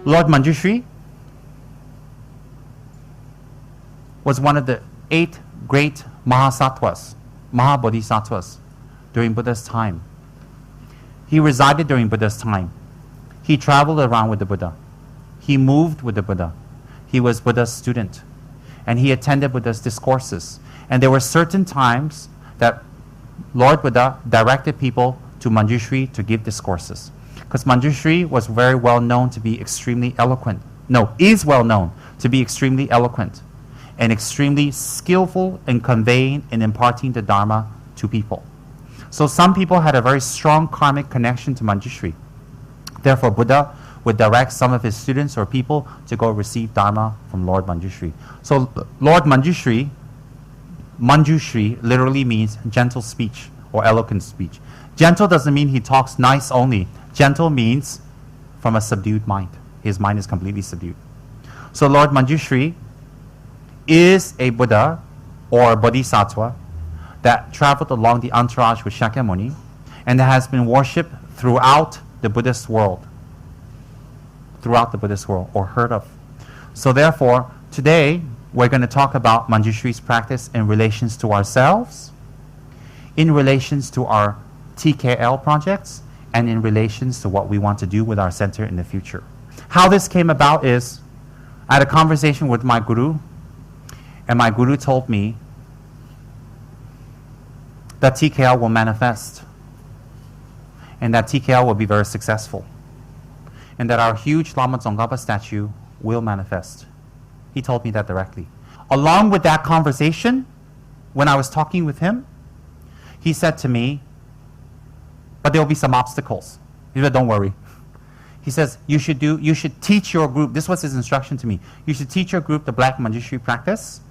Lord Manjushri was one of the 8 great Mahasattvas, Mahabodhisattvas, during Buddha's time. He resided during Buddha's time. He traveled around with the Buddha. He moved with the Buddha. He was Buddha's student. And he attended Buddha's discourses. And there were certain times that Lord Buddha directed people to Manjushri to give discourses. Because Manjushri was very well known to be extremely eloquent. No, is well known to be extremely eloquent and extremely skillful in conveying and imparting the Dharma to people. So some people had a very strong karmic connection to Manjushri. Therefore, Buddha would direct some of his students or people to go receive Dharma from Lord Manjushri. So Lord Manjushri literally means gentle speech or eloquent speech. Gentle doesn't mean he talks nice only. Gentle means from a subdued mind. His mind is completely subdued. So Lord Manjushri is a Buddha or a Bodhisattva that traveled along the entourage with Shakyamuni and that has been worshipped throughout the Buddhist world. Throughout the Buddhist world, or heard of. So therefore, today we're going to talk about Manjushri's practice in relations to ourselves, in relations to our TKL projects, and in relations to what we want to do with our center in the future. How this came about is, I had a conversation with my guru, and my guru told me that TKL will manifest, and that TKL will be very successful, and that our huge Lama Tsongkhapa statue will manifest. He told me that directly. Along with that conversation, when I was talking with him, he said to me, but there will be some obstacles. He said, don't worry. He says, you should teach your group, this was his instruction to me, you should teach your group the Black Manjushri practice,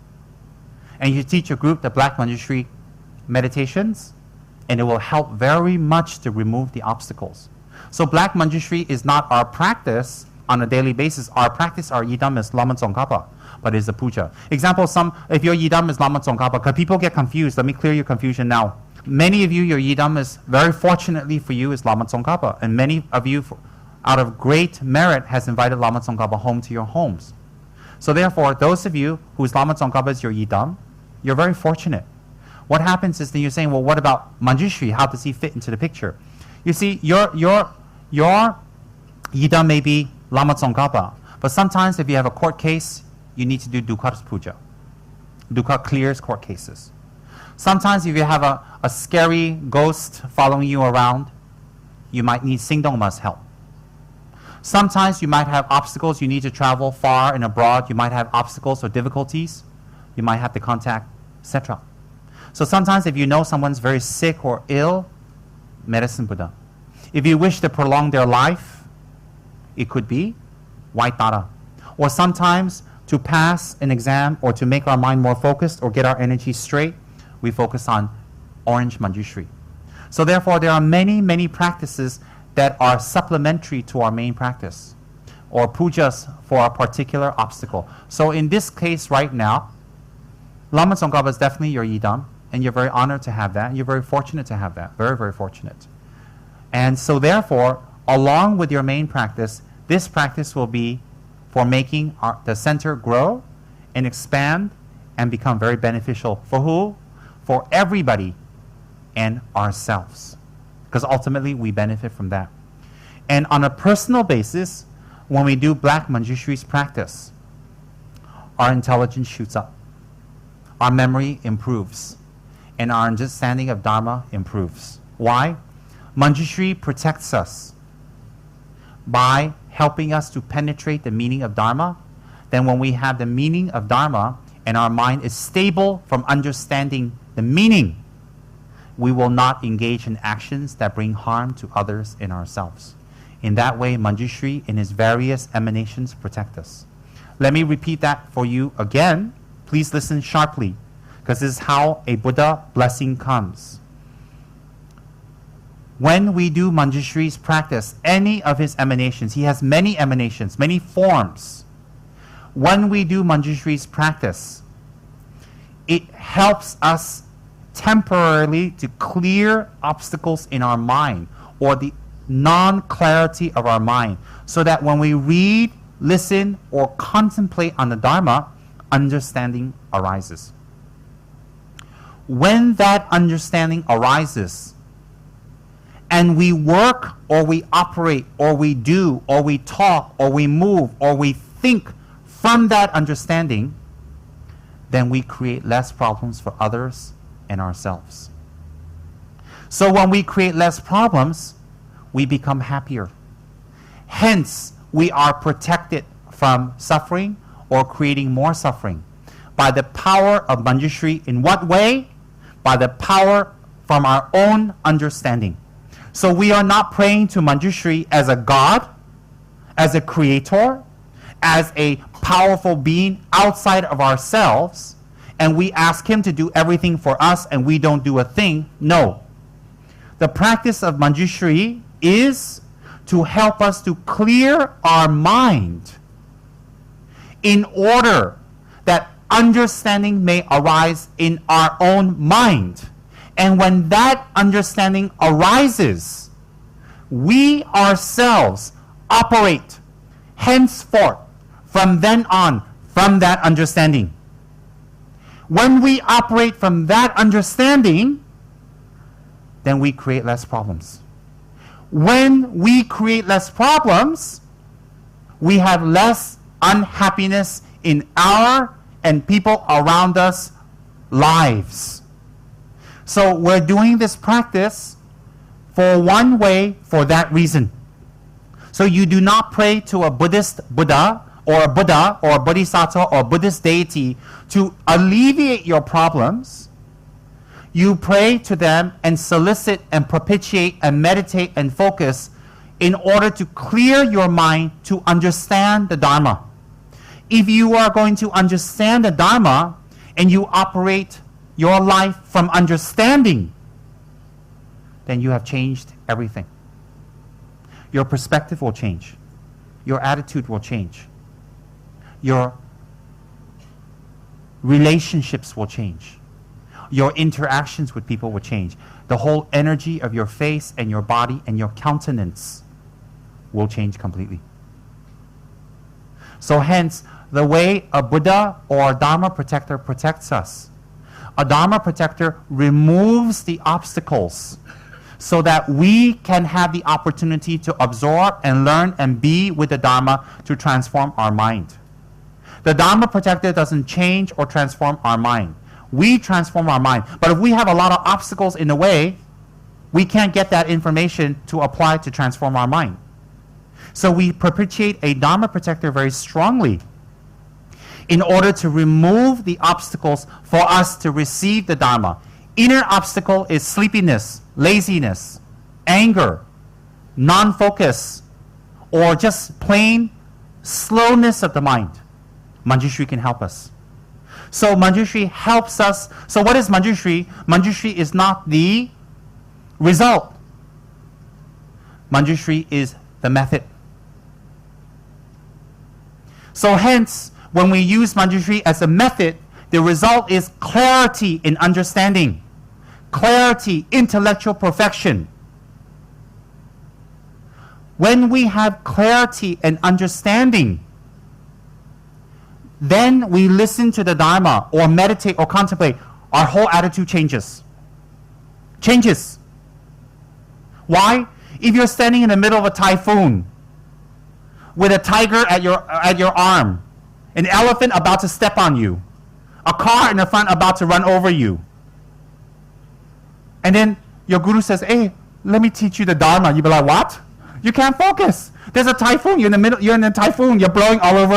and you teach your group the Black Manjushri meditations, and it will help very much to remove the obstacles. So Black Manjushri is not our practice on a daily basis. Our practice, our yidam is Lama Tsongkhapa, but it's a puja. Example, if your yidam is Lama Tsongkhapa, because people get confused, let me clear your confusion now. Many of you, your yidam is, very fortunately for you, is Lama Tsongkhapa, and many of you, out of great merit, has invited Lama Tsongkhapa home to your homes. So therefore, those of you whose Lama Tsongkhapa is your yidam, you're very fortunate. What happens is that you're saying, well, what about Manjushri? How does he fit into the picture? You see, your yidam may be Lama Tsongkhapa, but sometimes if you have a court case, you need to do Dukkha's puja. Dukkha clears court cases. Sometimes if you have a scary ghost following you around, you might need Singdongma's help. Sometimes you might have obstacles, you need to travel far and abroad, you might have obstacles or difficulties, you might have to contact, etc. So sometimes if you know someone's very sick or ill, medicine Buddha. If you wish to prolong their life, it could be White Tara. Or sometimes to pass an exam or to make our mind more focused or get our energy straight, we focus on Orange Manjushri. So therefore, there are many, many practices that are supplementary to our main practice, or pujas for a particular obstacle. So in this case right now, Lama Tsongkhapa is definitely your yidam, and you're very honored to have that, and you're very fortunate to have that, very, very fortunate. And so therefore, along with your main practice, this practice will be for making the center grow and expand and become very beneficial. For who? For everybody and ourselves. Because ultimately we benefit from that. And on a personal basis, when we do Black Manjushri's practice, our intelligence shoots up, our memory improves, and our understanding of Dharma improves. Why? Manjushri protects us by helping us to penetrate the meaning of Dharma. Then when we have the meaning of Dharma and our mind is stable from understanding the meaning, we will not engage in actions that bring harm to others and ourselves. In that way, Manjushri in his various emanations protect us. Let me repeat that for you again. Please listen sharply, because this is how a Buddha blessing comes. When we do Manjushri's practice, any of his emanations, he has many emanations, many forms. When we do Manjushri's practice, it helps us temporarily to clear obstacles in our mind or the non-clarity of our mind, so that when we read listen, or contemplate on the Dharma, understanding arises. When that understanding arises, and we work, or we operate, or we do, or we talk, or we move, or we think from that understanding, then we create less problems for others and ourselves. So when we create less problems, we become happier. Hence, we are protected from suffering or creating more suffering by the power of Manjushri. In what way? By the power from our own understanding. So we are not praying to Manjushri as a god, as a creator, as a powerful being outside of ourselves, and we ask him to do everything for us and we don't do a thing. No. The practice of Manjushri is to help us to clear our mind in order that understanding may arise in our own mind. And when that understanding arises, we ourselves operate henceforth from then on from that understanding. When we operate from that understanding, then we create less problems. When we create less problems, we have less unhappiness in our and people around us lives. So we're doing this practice for one way, for that reason. So you do not pray to a Buddhist Buddha or a Buddha or a Bodhisattva or a Buddhist deity to alleviate your problems. You pray to them and solicit and propitiate and meditate and focus in order to clear your mind to understand the Dharma. If you are going to understand the Dharma and you operate your life from understanding, then you have changed everything. Your perspective will change. Your attitude will change. Your relationships will change. Your interactions with people will change. The whole energy of your face and your body and your countenance will change completely. So hence, the way a Buddha or a Dharma protector protects us, a Dharma protector removes the obstacles so that we can have the opportunity to absorb and learn and be with the Dharma to transform our mind. The Dharma protector doesn't change or transform our mind. We transform our mind. But if we have a lot of obstacles in the way, we can't get that information to apply to transform our mind. So we propitiate a Dharma protector very strongly in order to remove the obstacles for us to receive the Dharma. Inner obstacle is sleepiness, laziness, anger, non-focus, or just plain slowness of the mind. Manjushri can help us. So Manjushri helps us. So what is Manjushri? Manjushri is not the result. Manjushri is the method. So hence, when we use Manjushri as a method, the result is clarity in understanding, clarity, intellectual perfection. When we have clarity and understanding, then we listen to the Dharma or meditate or contemplate, our whole attitude changes. Changes. Why? If you're standing in the middle of a typhoon with a tiger at your arm, an elephant about to step on you, a car in the front about to run over you, and then your guru says, hey, let me teach you the Dharma. You'll be like, what? You can't focus. There's a typhoon. You're in the middle. You're in a typhoon. You're blowing all over.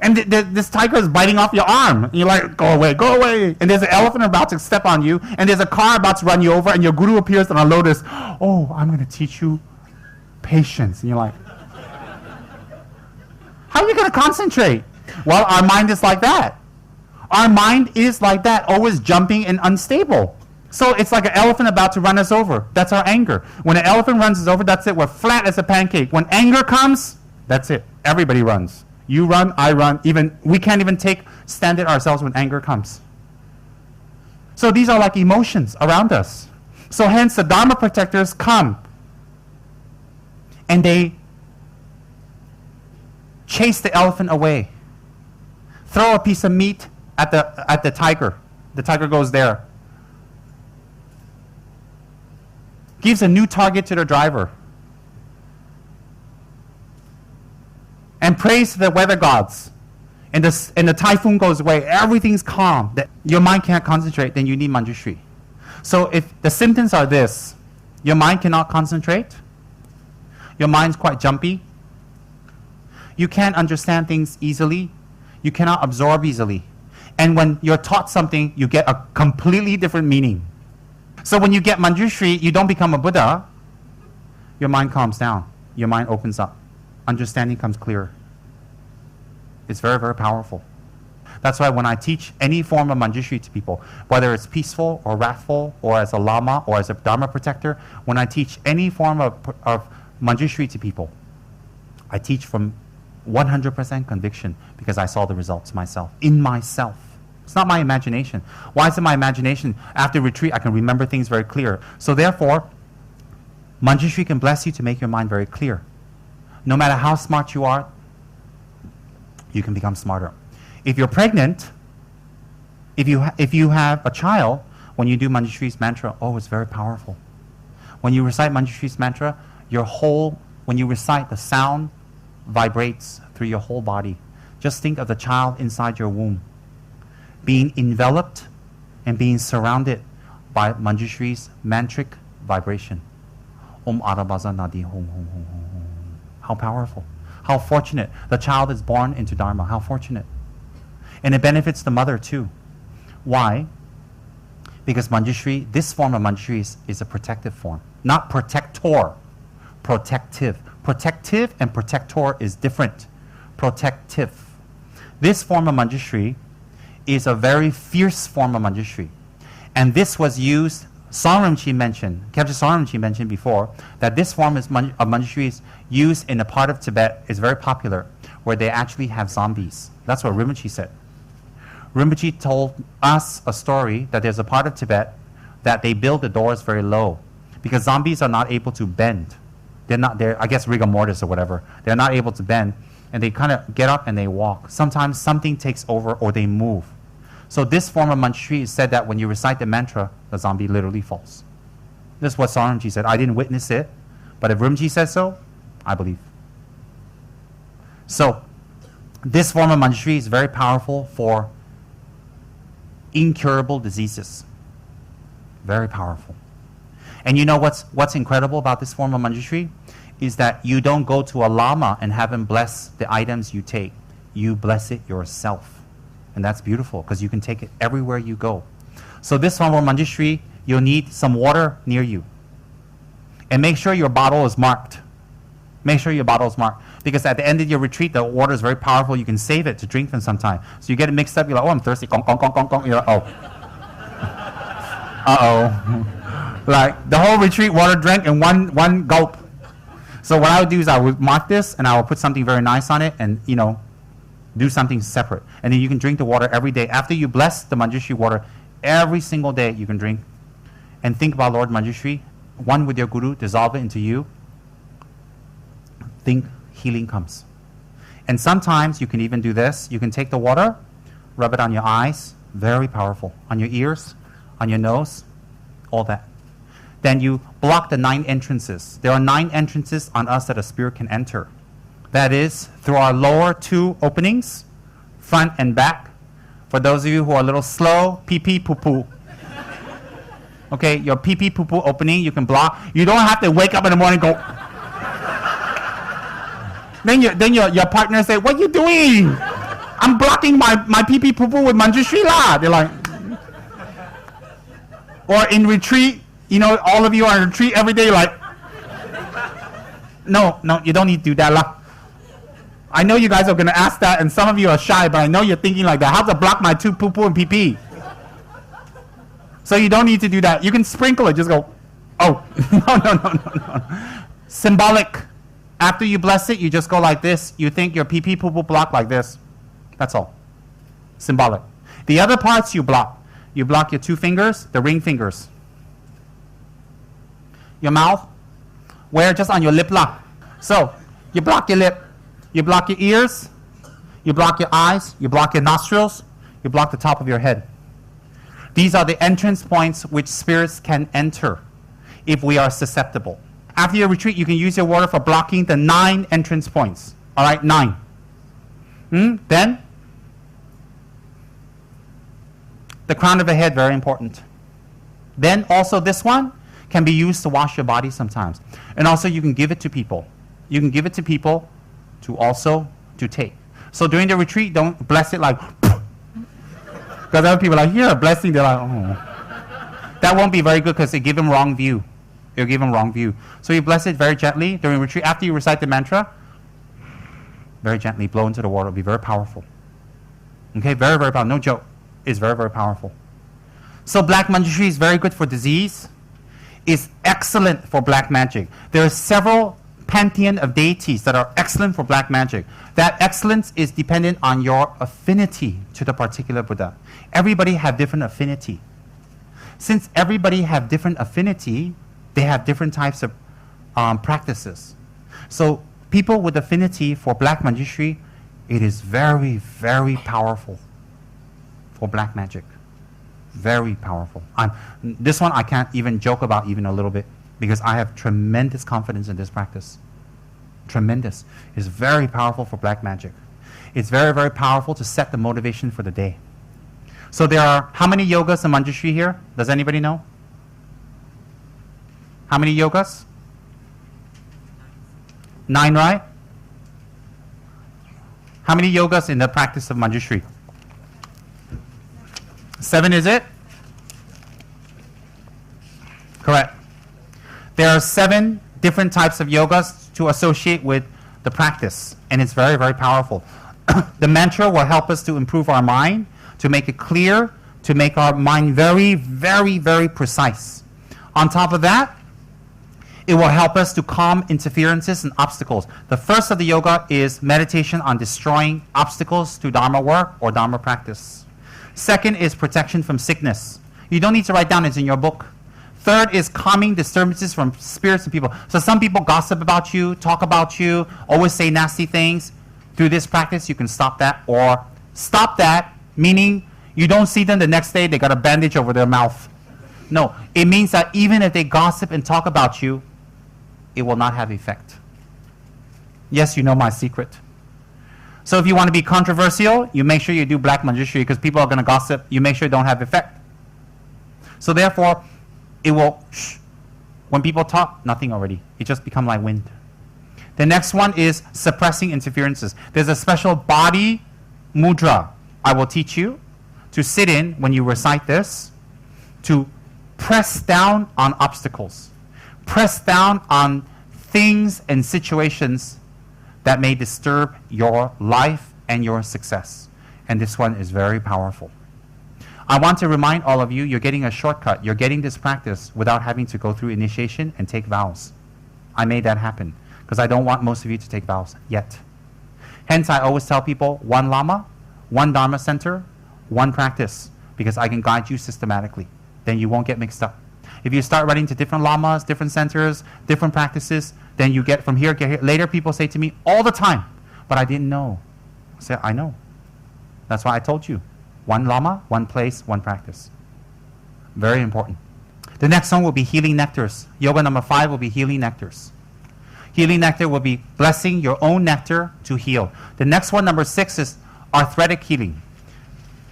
And this tiger is biting off your arm. And you're like, go away, go away. And there's an elephant about to step on you. And there's a car about to run you over. And your guru appears on a lotus. Oh, I'm going to teach you patience. And you're like, how are you going to concentrate? Well, our mind is like that. Our mind is like that, always jumping and unstable. So it's like an elephant about to run us over. That's our anger. When an elephant runs us over, that's it. We're flat as a pancake. When anger comes, that's it. Everybody runs. You run, I run. We can't even stand it ourselves when anger comes. So these are like emotions around us. So hence the Dharma protectors come and they chase the elephant away. Throw a piece of meat at the tiger. The tiger goes there. Gives a new target to the driver. And prays to the weather gods. And the typhoon goes away. Everything's calm. Your mind can't concentrate, then you need Manjushri. So if the symptoms are this, your mind cannot concentrate, your mind's quite jumpy, you can't understand things easily, you cannot absorb easily. And when you're taught something, you get a completely different meaning. So when you get Manjushri, you don't become a Buddha, your mind calms down, your mind opens up, understanding comes clearer. It's very, very powerful. That's why when I teach any form of Manjushri to people, whether it's peaceful or wrathful or as a lama or as a dharma protector, when I teach any form of Manjushri to people, I teach from 100% conviction because I saw the results myself, in myself. It's not my imagination. Why is it my imagination? After retreat, I can remember things very clear. So therefore, Manjushri can bless you to make your mind very clear. No matter how smart you are, you can become smarter. If you're pregnant, if you have a child, when you do Manjushri's mantra, oh, it's very powerful. When you recite Manjushri's mantra, when you recite, the sound vibrates through your whole body. Just think of the child inside your womb, being enveloped and being surrounded by Manjushri's mantric vibration. Om Arabaza Nadi Hum Hum Hum Hum. How powerful. How fortunate. The child is born into Dharma. How fortunate. And it benefits the mother too. Why? Because Manjushri, this form of Manjushri is a protective form. Not protector. Protective. Protective and protector is different. Protective. This form of Manjushri is a very fierce form of Manjushri. And this was used, Rinpoche mentioned, Khyentse Rinpoche mentioned before, that this form of Manjushri is used in a part of Tibet, is very popular, where they actually have zombies. That's what Rinpoche said. Rinpoche told us a story that there's a part of Tibet that they build the doors very low because zombies are not able to bend. They're I guess rigor mortis or whatever. They're not able to bend, and they kind of get up and they walk. Sometimes something takes over or they move. So this form of Manjushri is said that when you recite the mantra, the zombie literally falls. This is what Rinpoche said. I didn't witness it, but if Rinpoche says so, I believe. So this form of Manjushri is very powerful for incurable diseases. Very powerful. And you know what's incredible about this form of Manjushri is that you don't go to a lama and have him bless the items you take. You bless it yourself. And that's beautiful because you can take it everywhere you go. So this form of Manjushri, you'll need some water near you. And make sure your bottle is marked. Make sure your bottle is marked. Because at the end of your retreat, the water is very powerful. You can save it to drink them sometime. So you get it mixed up. You're like, oh, I'm thirsty. Gong, gong, gong, gong, gong. You're like, oh. Uh-oh. Like, the whole retreat water drank in one gulp. So what I would do is I would mark this, and I will put something very nice on it, and, do something separate. And then you can drink the water every day. After you bless the Manjushri water, every single day you can drink. And think about Lord Manjushri, one with your Guru, dissolve it into you. Think healing comes. And sometimes you can even do this. You can take the water, rub it on your eyes, very powerful. On your ears, on your nose, all that. Then you block the 9 entrances. There are 9 entrances on us that a spirit can enter. That is, through our lower 2 openings, front and back. For those of you who are a little slow, pee-pee, poo-poo. Okay, your pee-pee, poo-poo opening, you can block. You don't have to wake up in the morning and go... Then your partner say, what are you doing? I'm blocking my pee-pee, poo-poo with Manjushri la. They're like... Or in retreat, all of you are in retreat every day, like... No, you don't need to do that la. I know you guys are going to ask that, and some of you are shy, but I know you're thinking like that. How to block my 2 poo-poo and pee-pee? So you don't need to do that. You can sprinkle it. Just go, oh. No. Symbolic. After you bless it, you just go like this. You think your pee-pee, poo-poo block like this. That's all. Symbolic. The other parts you block. You block your 2 fingers, the ring fingers. Your mouth, where just on your lip lah. So, you block your lip. You block your ears, you block your eyes, you block your nostrils, you block the top of your head. These are the entrance points which spirits can enter if we are susceptible. After your retreat, you can use your water for blocking the 9 entrance points. All right, 9. Then, the crown of the head, very important. Then also this one can be used to wash your body sometimes. And also you can give it to people. You can give it to people to also to take. So during the retreat, don't bless it like, because other people are like, here, blessing, they're like, oh. That won't be very good because it give them wrong view. It'll give them wrong view. So you bless it very gently during retreat. After you recite the mantra, very gently blow into the water. It'll be very powerful. Okay, very, very powerful. No joke. It's very, very powerful. So black Manjushri is very good for disease. It's excellent for black magic. There are several pantheon of deities that are excellent for black magic. That excellence is dependent on your affinity to the particular Buddha. Everybody have different affinity. Since everybody have different affinity, they have different types of practices. So people with affinity for black Manjushri, it is very, very powerful for black magic. Very powerful. This one I can't even joke about even a little bit because I have tremendous confidence in this practice. Tremendous. It's very powerful for black magic. It's very, very powerful to set the motivation for the day. So there are, how many yogas in Manjushri here? Does anybody know? How many yogas? 9, right? How many yogas in the practice of Manjushri? 7, is it? Correct. There are 7 different types of yogas to associate with the practice, and it's very, very powerful. The mantra will help us to improve our mind, to make it clear, to make our mind very, very, very precise. On top of that, it will help us to calm interferences and obstacles. The first of the yoga is meditation on destroying obstacles to Dharma work or Dharma practice. Second is protection from sickness. You don't need to write down, it's in your book. Third is calming disturbances from spirits and people. So some people gossip about you, talk about you, always say nasty things. Through this practice, you can stop that. Or stop that, meaning you don't see them the next day, they got a bandage over their mouth. No, it means that even if they gossip and talk about you, it will not have effect. Yes, you know my secret. So if you want to be controversial, you make sure you do black Manjushri because people are going to gossip. You make sure it don't have effect. So therefore, it will, when people talk, nothing already. It just become like wind. The next one is suppressing interferences. There's a special body mudra I will teach you to sit in when you recite this, to press down on obstacles. Press down on things and situations that may disturb your life and your success. And this one is very powerful. I want to remind all of you, you're getting a shortcut. You're getting this practice without having to go through initiation and take vows. I made that happen because I don't want most of you to take vows yet. Hence, I always tell people, 1 Lama, 1 Dharma center, 1 practice, because I can guide you systematically. Then you won't get mixed up. If you start running to different lamas, different centers, different practices, then you get from here, get here. Later, people say to me all the time, but I didn't know. I said, I know. That's why I told you. 1 lama, 1 place, 1 practice. Very important. The next one will be healing nectars. Yoga number 5 will be healing nectars. Healing nectar will be blessing your own nectar to heal. The next one, number 6, is arthritic healing.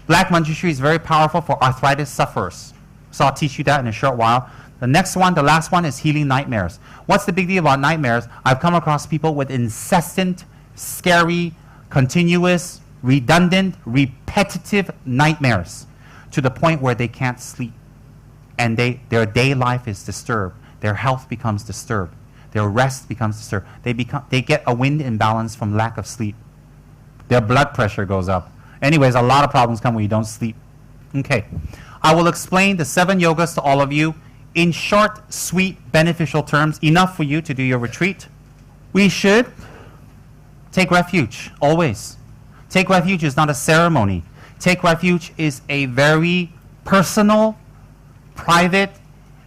Black Manjushri is very powerful for arthritis sufferers. So I'll teach you that in a short while. The next one, the last one, is healing nightmares. What's the big deal about nightmares? I've come across people with incessant, scary, continuous, redundant, repetitive nightmares to the point where they can't sleep. And their day life is disturbed. Their health becomes disturbed. Their rest becomes disturbed. They get a wind imbalance from lack of sleep. Their blood pressure goes up. Anyways, a lot of problems come when you don't sleep. Okay. I will explain the 7 yogas to all of you in short, sweet, beneficial terms, enough for you to do your retreat. We should take refuge, always. Take refuge is not a ceremony. Take refuge is a very personal, private,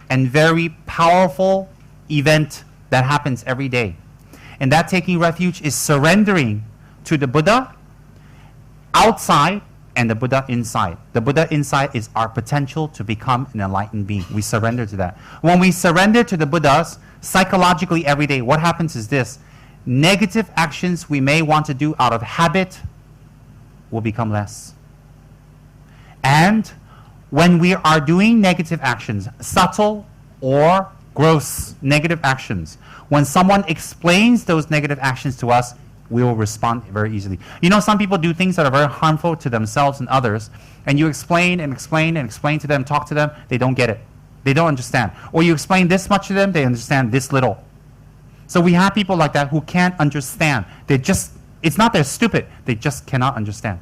and very powerful event that happens every day. And that taking refuge is surrendering to the Buddha outside and the Buddha inside. The Buddha inside is our potential to become an enlightened being. We surrender to that. When we surrender to the Buddhas, psychologically every day, what happens is this. Negative actions we may want to do out of habit will become less. And when we are doing negative actions, subtle or gross negative actions, when someone explains those negative actions to us, we will respond very easily. You know, some people do things that are very harmful to themselves and others, and you explain and explain and explain to them, talk to them, they don't get it. They don't understand. Or you explain this much to them, they understand this little. So we have people like that who can't understand. It's not they're stupid, they just cannot understand.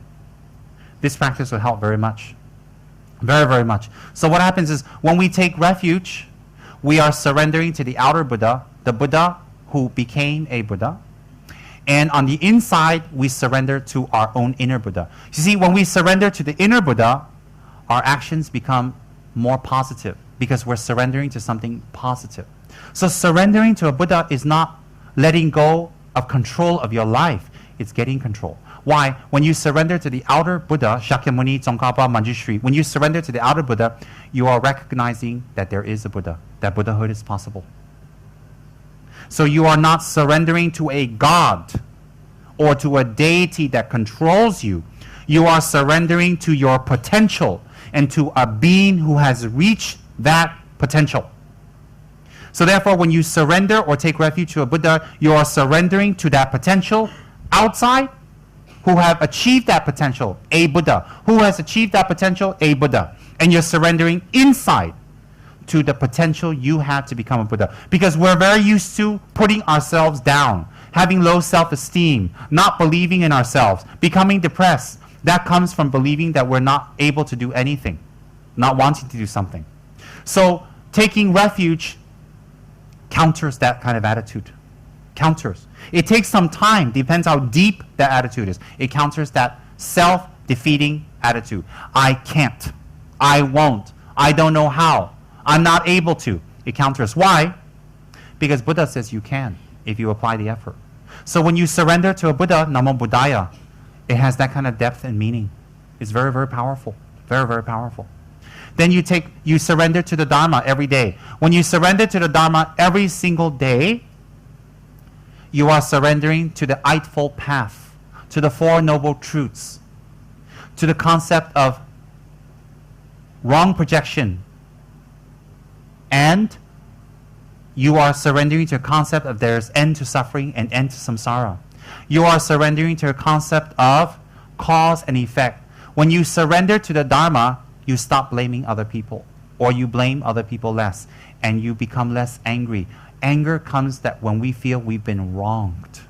This practice will help very much. Very, very much. So what happens is, when we take refuge, we are surrendering to the outer Buddha, the Buddha who became a Buddha. And on the inside, we surrender to our own inner Buddha. You see, when we surrender to the inner Buddha, our actions become more positive because we're surrendering to something positive. So surrendering to a Buddha is not letting go of control of your life. It's getting control. Why? When you surrender to the outer Buddha, Shakyamuni, Tsongkhapa, Manjushri, when you surrender to the outer Buddha, you are recognizing that there is a Buddha, that Buddhahood is possible. So you are not surrendering to a God or to a deity that controls you. You are surrendering to your potential and to a being who has reached that potential. So therefore, when you surrender or take refuge to a Buddha, you are surrendering to that potential outside who have achieved that potential, a Buddha. Who has achieved that potential, a Buddha. And you're surrendering inside to the potential you have to become a Buddha. Because we're very used to putting ourselves down, having low self-esteem, not believing in ourselves, becoming depressed. That comes from believing that we're not able to do anything, not wanting to do something. So taking refuge counters that kind of attitude. Counters. It takes some time, depends how deep that attitude is. It counters that self-defeating attitude. I can't. I won't. I don't know how. I'm not able to. It counters. Why? Because Buddha says you can if you apply the effort. So when you surrender to a Buddha, Namo Buddhaya, it has that kind of depth and meaning. It's very, very powerful. Very, very powerful. Then you surrender to the Dharma every day. When you surrender to the Dharma every single day, you are surrendering to the Eightfold Path, to the Four Noble Truths, to the concept of wrong projection, and you are surrendering to a concept of there's end to suffering and end to samsara. You are surrendering to a concept of cause and effect. When you surrender to the Dharma, you stop blaming other people, or you blame other people less, and you become less angry. Anger comes that when we feel we've been wronged,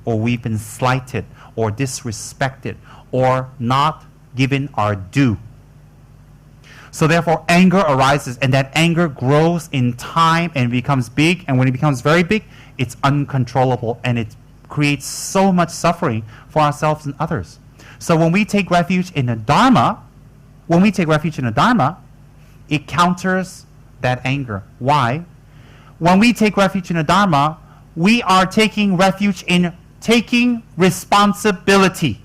or we've been slighted, or disrespected, or not given our due. So therefore, anger arises, and that anger grows in time and becomes big, and when it becomes very big, it's uncontrollable, and it creates so much suffering for ourselves and others. So when we take refuge in the Dharma, it counters that anger. Why? When we take refuge in the Dharma, we are taking refuge in taking responsibility.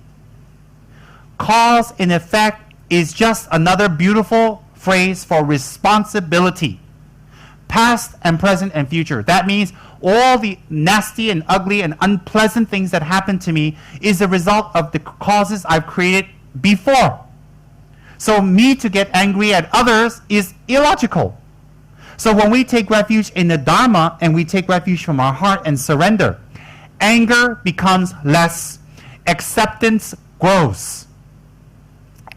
Cause and effect is just another beautiful phrase for responsibility. Past and present and future. That means all the nasty and ugly and unpleasant things that happen to me is a result of the causes I've created before. So me to get angry at others is illogical. So when we take refuge in the Dharma and we take refuge from our heart and surrender, anger becomes less. Acceptance grows.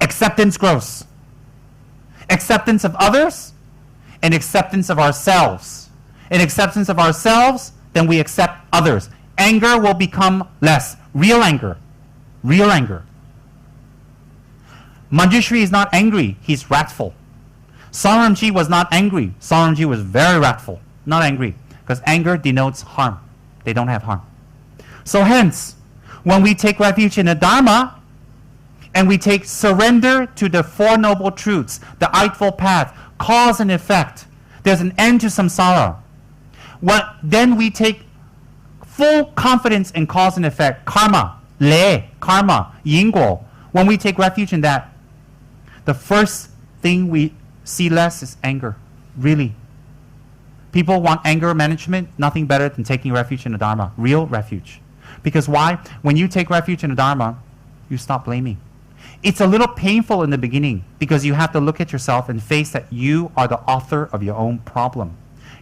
Acceptance grows. Acceptance of others and acceptance of ourselves. In acceptance of ourselves, then we accept others. Anger will become less. Real anger. Real anger. Manjushri is not angry, he's wrathful. Saramji was not angry. Saramji was very wrathful, not angry, because anger denotes harm. They don't have harm. So hence, when we take refuge in the Dharma, and we take surrender to the Four Noble Truths, the Eightfold Path, cause and effect, there's an end to samsara. Then we take full confidence in cause and effect, karma, karma, yingguo. When we take refuge in that, the first thing we see less is anger. Really. People want anger management, nothing better than taking refuge in the Dharma, real refuge. Because why? When you take refuge in the Dharma, you stop blaming. It's a little painful in the beginning because you have to look at yourself and face that you are the author of your own problem.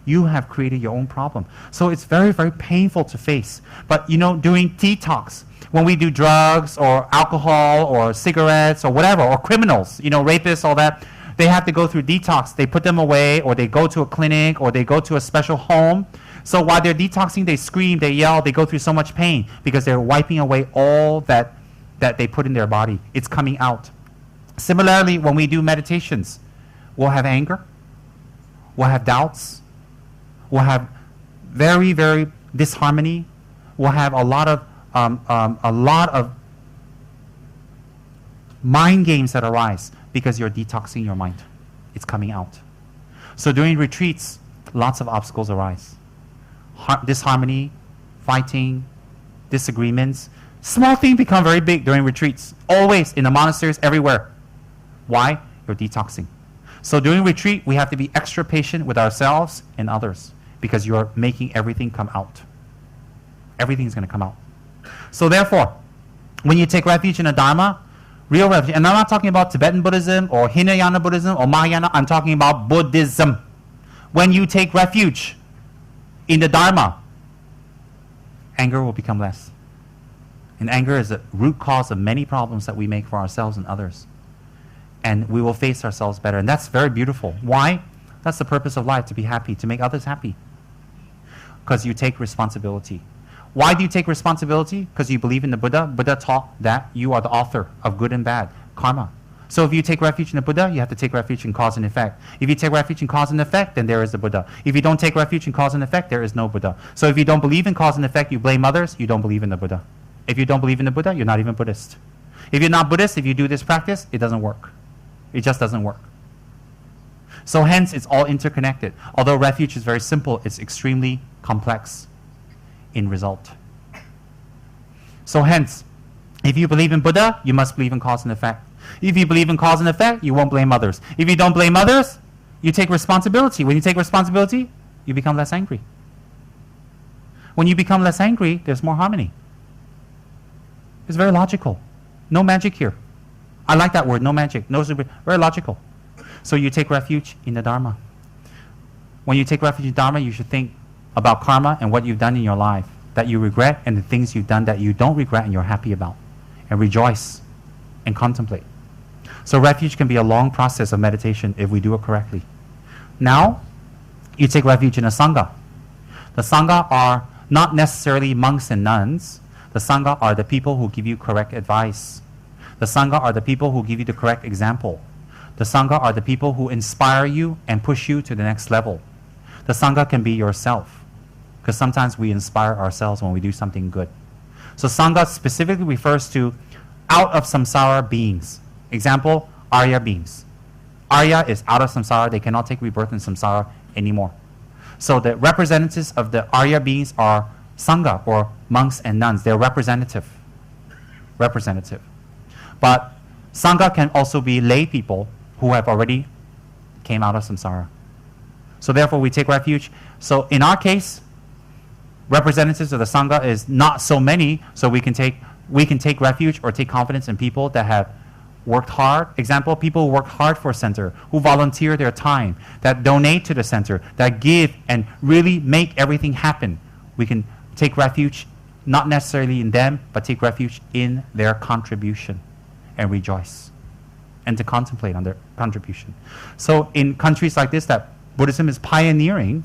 You have created your own problem. So it's very, very painful to face. But doing detox, when we do drugs or alcohol or cigarettes or whatever, or criminals, rapists, all that, they have to go through detox. They put them away, or they go to a clinic, or they go to a special home. So while they're detoxing, they scream, they yell, they go through so much pain because they're wiping away all that they put in their body. It's coming out. Similarly, when we do meditations, we'll have anger, we'll have doubts, we'll have very, very disharmony, we'll have a lot of mind games that arise because you're detoxing your mind. It's coming out. So during retreats, lots of obstacles arise. Disharmony, fighting, disagreements. Small things become very big during retreats. Always in the monasteries, everywhere. Why? You're detoxing. So during retreat, we have to be extra patient with ourselves and others because you're making everything come out. Everything's going to come out. So therefore, when you take refuge in the Dharma, real refuge, and I'm not talking about Tibetan Buddhism or Hinayana Buddhism or Mahayana, I'm talking about Buddhism. When you take refuge in the Dharma, anger will become less. And anger is the root cause of many problems that we make for ourselves and others. And we will face ourselves better. And that's very beautiful. Why? That's the purpose of life, to be happy, to make others happy. Because you take responsibility. Why do you take responsibility? Because you believe in the Buddha. Buddha taught that you are the author of good and bad, karma. So if you take refuge in the Buddha, you have to take refuge in cause and effect. If you take refuge in cause and effect, then there is the Buddha. If you don't take refuge in cause and effect, there is no Buddha. So if you don't believe in cause and effect, you blame others, you don't believe in the Buddha. If you don't believe in the Buddha, you're not even Buddhist. If you're not Buddhist, if you do this practice, it doesn't work. It just doesn't work. So hence, it's all interconnected. Although refuge is very simple, it's extremely complex in result. So hence, if you believe in Buddha, you must believe in cause and effect. If you believe in cause and effect, you won't blame others. If you don't blame others, you take responsibility. When you take responsibility, you become less angry. When you become less angry, there's more harmony. It's very logical. No magic here. I like that word, no magic. No super, very logical. So you take refuge in the Dharma. When you take refuge in Dharma, you should think about karma and what you've done in your life that you regret and the things you've done that you don't regret and you're happy about. And rejoice and contemplate. So refuge can be a long process of meditation if we do it correctly. Now, you take refuge in a Sangha. The Sangha are not necessarily monks and nuns. The Sangha are the people who give you correct advice. The Sangha are the people who give you the correct example. The Sangha are the people who inspire you and push you to the next level. The Sangha can be yourself, because sometimes we inspire ourselves when we do something good. So Sangha specifically refers to out of samsara beings. Example, Arya beings. Arya is out of samsara. They cannot take rebirth in samsara anymore. So the representatives of the Arya beings are Sangha, or monks and nuns. They're representative. But Sangha can also be lay people who have already came out of samsara. So therefore we take refuge. So in our case, representatives of the Sangha is not so many, so we can take refuge or take confidence in people that have worked hard. Example, people who work hard for a center, who volunteer their time, that donate to the center, that give and really make everything happen. We can take refuge, not necessarily in them, but take refuge in their contribution and rejoice and to contemplate on their contribution. So in countries like this that Buddhism is pioneering,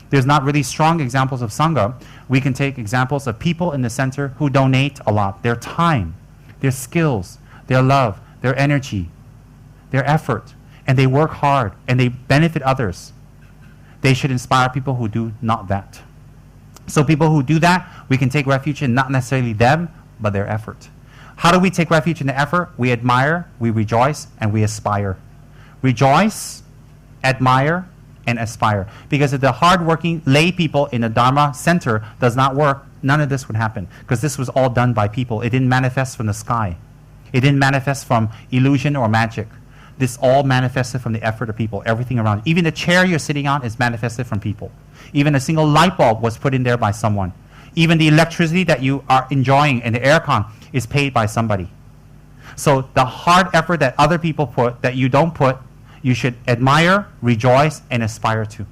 there's not really strong examples of Sangha. We can take examples of people in the center who donate a lot, their time, their skills, their love, their energy, their effort, and they work hard and they benefit others. They should inspire people who do not that. So people who do that, we can take refuge in not necessarily them, but their effort. How do we take refuge in the effort? We admire, we rejoice, and we aspire. Rejoice, admire, and aspire. Because if the hardworking lay people in the Dharma center does not work, none of this would happen. Because this was all done by people. It didn't manifest from the sky. It didn't manifest from illusion or magic. This all manifested from the effort of people, everything around. Even the chair you're sitting on is manifested from people. Even a single light bulb was put in there by someone. Even the electricity that you are enjoying and the aircon is paid by somebody. So the hard effort that other people put, that you don't put, you should admire, rejoice, and aspire to.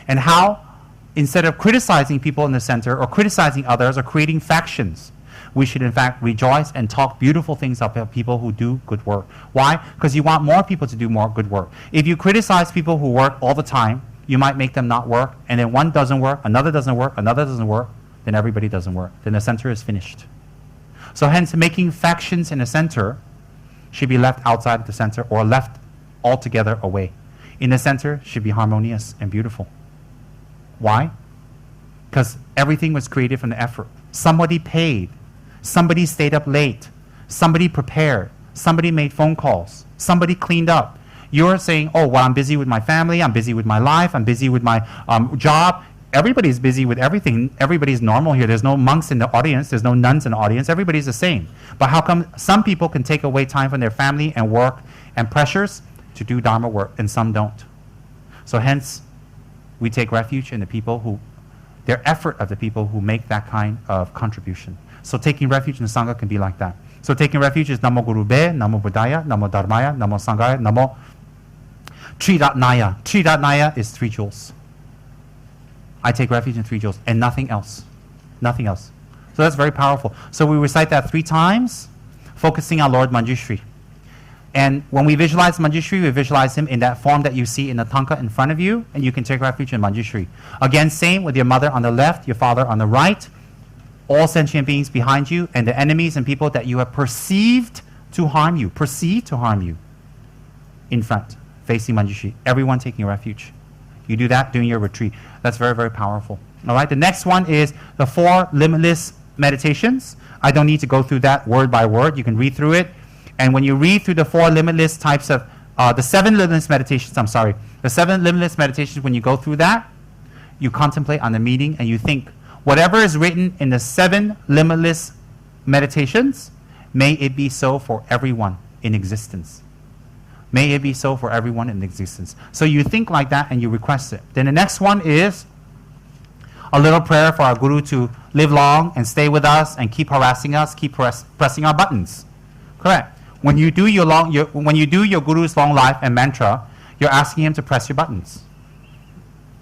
And how, instead of criticizing people in the center or criticizing others or creating factions, we should in fact rejoice and talk beautiful things about people who do good work. Why? Because you want more people to do more good work. If you criticize people who work all the time, you might make them not work, and then one doesn't work, another doesn't work, another doesn't work, then everybody doesn't work. Then the center is finished. So hence, making factions in the center should be left outside of the center or left altogether away. In the center should be harmonious and beautiful. Why? Because everything was created from the effort. Somebody paid. Somebody stayed up late. Somebody prepared. Somebody made phone calls. Somebody cleaned up. You're saying, oh, well, I'm busy with my family. I'm busy with my life. I'm busy with my job. Everybody's busy with everything. Everybody's normal here. There's no monks in the audience. There's no nuns in the audience. Everybody's the same. But how come some people can take away time from their family and work and pressures to do Dharma work, and some don't? So hence, we take refuge in the people who, their effort of the people who make that kind of contribution. So taking refuge in the Sangha can be like that. So taking refuge is Namo Guru Be, Namo Buddhaya, Namo Dharmaya, Namo Sanghaya, Namo Triratnaya. Triratnaya is 3 jewels. I take refuge in 3 jewels and nothing else. Nothing else. So that's very powerful. So we recite that 3 times, focusing on Lord Manjushri. And when we visualize Manjushri, we visualize him in that form that you see in the tanka in front of you, and you can take refuge in Manjushri. Again, same with your mother on the left, your father on the right, all sentient beings behind you, and the enemies and people that you have perceived to harm you, in front, facing Manjushri. Everyone taking refuge. You do that during your retreat. That's very, very powerful. All right, the next one is the 4 limitless meditations. I don't need to go through that word by word. You can read through it. And when you read through the 4 limitless types of, the 7 limitless meditations, the 7 limitless meditations, when you go through that, you contemplate on the meaning and you think, whatever is written in the 7 limitless meditations, may it be so for everyone in existence. May it be so for everyone in existence. So you think like that and you request it. Then the next one is a little prayer for our Guru to live long and stay with us and keep harassing us, keep pressing our buttons. Correct. When you do your Guru's long life and mantra, you're asking him to press your buttons.